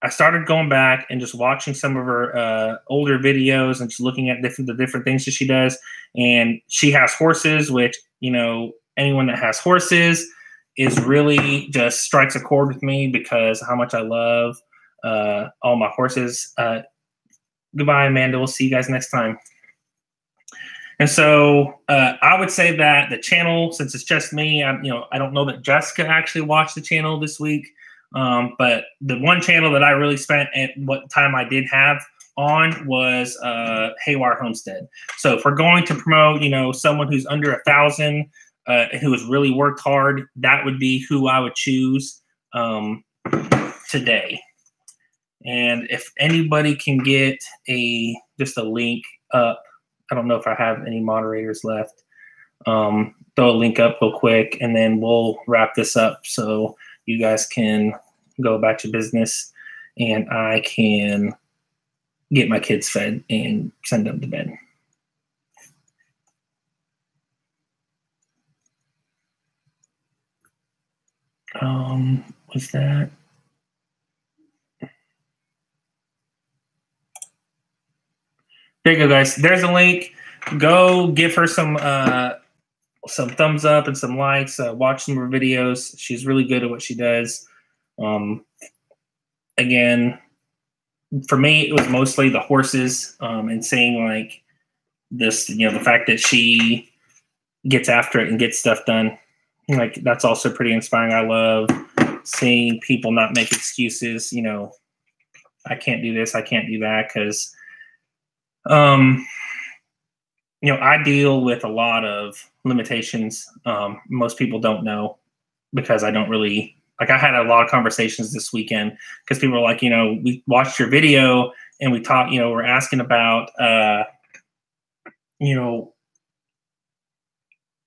I started going back and just watching some of her older videos and just looking at the different things that she does. And she has horses, which, anyone that has horses is really just strikes a chord with me because how much I love all my horses. Goodbye, Amanda. We'll see you guys next time. And so I would say that the channel, since it's just me, I don't know that Jessica actually watched the channel this week. But the one channel that I really spent at what time I did have on was Haywire Homestead. So if we're going to promote, someone who's under 1,000, who has really worked hard, that would be who I would choose today. And if anybody can get just a link up, I don't know if I have any moderators left. Throw a link up real quick, and then we'll wrap this up so you guys can go about your business, and I can get my kids fed and send them to bed. What's that? There you go, guys. There's a link. Go give her some thumbs up and some likes. Watch some of her videos. She's really good at what she does. Again, for me, it was mostly the horses and seeing this, the fact that she gets after it and gets stuff done. Like, that's also pretty inspiring. I love seeing people not make excuses. I can't do this, I can't do that, because I deal with a lot of limitations. Most people don't know, because I don't really, I had a lot of conversations this weekend because people are like, we watched your video and we talked, we're asking about,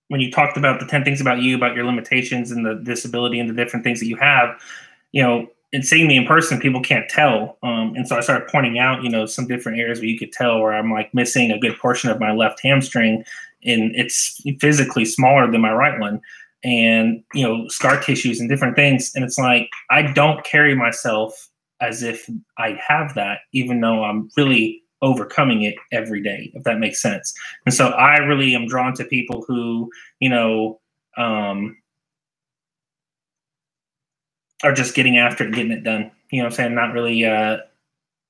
when you talked about the 10 things about you, about your limitations and the disability and the different things that you have, and seeing me in person, people can't tell. And so I started pointing out, some different areas where you could tell where I'm like missing a good portion of my left hamstring, and it's physically smaller than my right one, and, scar tissues and different things. And it's like, I don't carry myself as if I have that, even though I'm really overcoming it every day, if that makes sense. And so I really am drawn to people who, are just getting after it and getting it done. What I'm saying? Not really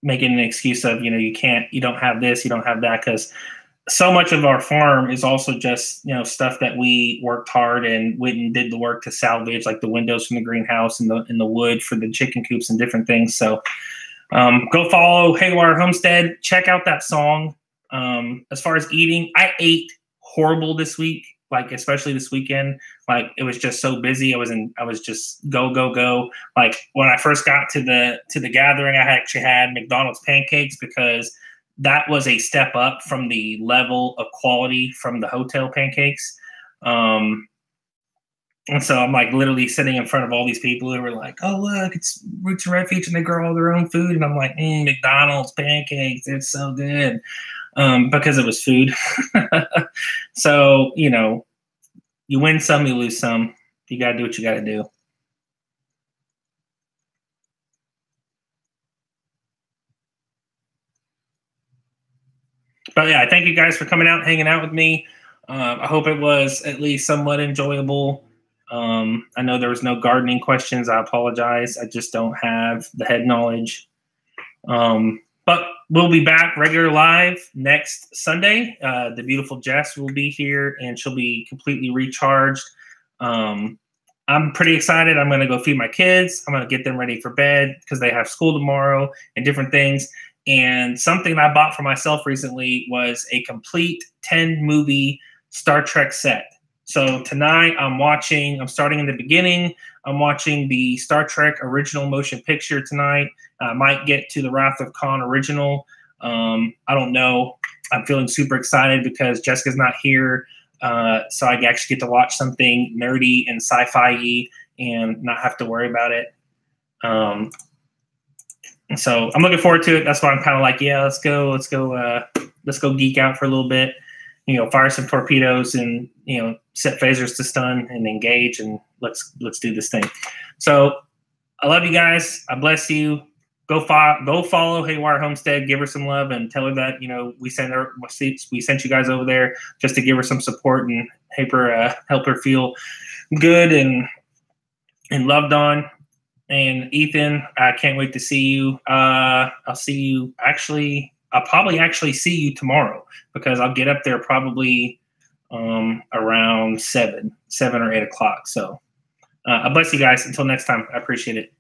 making an excuse of, you don't have this, you don't have that, because so much of our farm is also just, stuff that we worked hard and went and did the work to salvage, like the windows from the greenhouse and the wood for the chicken coops and different things. So go follow Haywire Homestead. Check out that song. As far as eating, I ate horrible this week, like especially this weekend. Like, it was just so busy. I was just go. Like, when I first got to the gathering, I actually had McDonald's pancakes, because that was a step up from the level of quality from the hotel pancakes. And so I'm like literally sitting in front of all these people who were like, oh, look, it's Roots and Refuge and they grow all their own food. And I'm like, McDonald's pancakes, it's so good. Because it was food. So, you win some, you lose some. You got to do what you got to do. But yeah, thank you guys for coming out and hanging out with me. I hope it was at least somewhat enjoyable. I know there was no gardening questions. I apologize. I just don't have the head knowledge. But we'll be back regular live next Sunday. The beautiful Jess will be here, and she'll be completely recharged. I'm pretty excited. I'm going to go feed my kids. I'm going to get them ready for bed because they have school tomorrow and different things. And something I bought for myself recently was a complete 10-movie Star Trek set. So tonight I'm starting in the beginning. I'm watching the Star Trek original motion picture tonight. I might get to the Wrath of Khan original. I don't know. I'm feeling super excited because Jessica's not here. So I actually get to watch something nerdy and sci-fi-y and not have to worry about it. So I'm looking forward to it. That's why I'm kind of like, yeah, let's go geek out for a little bit. Fire some torpedoes and, set phasers to stun and engage, and let's do this thing. So I love you guys. I bless you. Go follow Haywire Homestead. Give her some love and tell her that, we sent you guys over there just to give her some support and help her feel good and loved on. And Ethan, I can't wait to see you. I'll probably actually see you tomorrow because I'll get up there probably around 7 or 8 o'clock. So I bless you guys. Until next time, I appreciate it.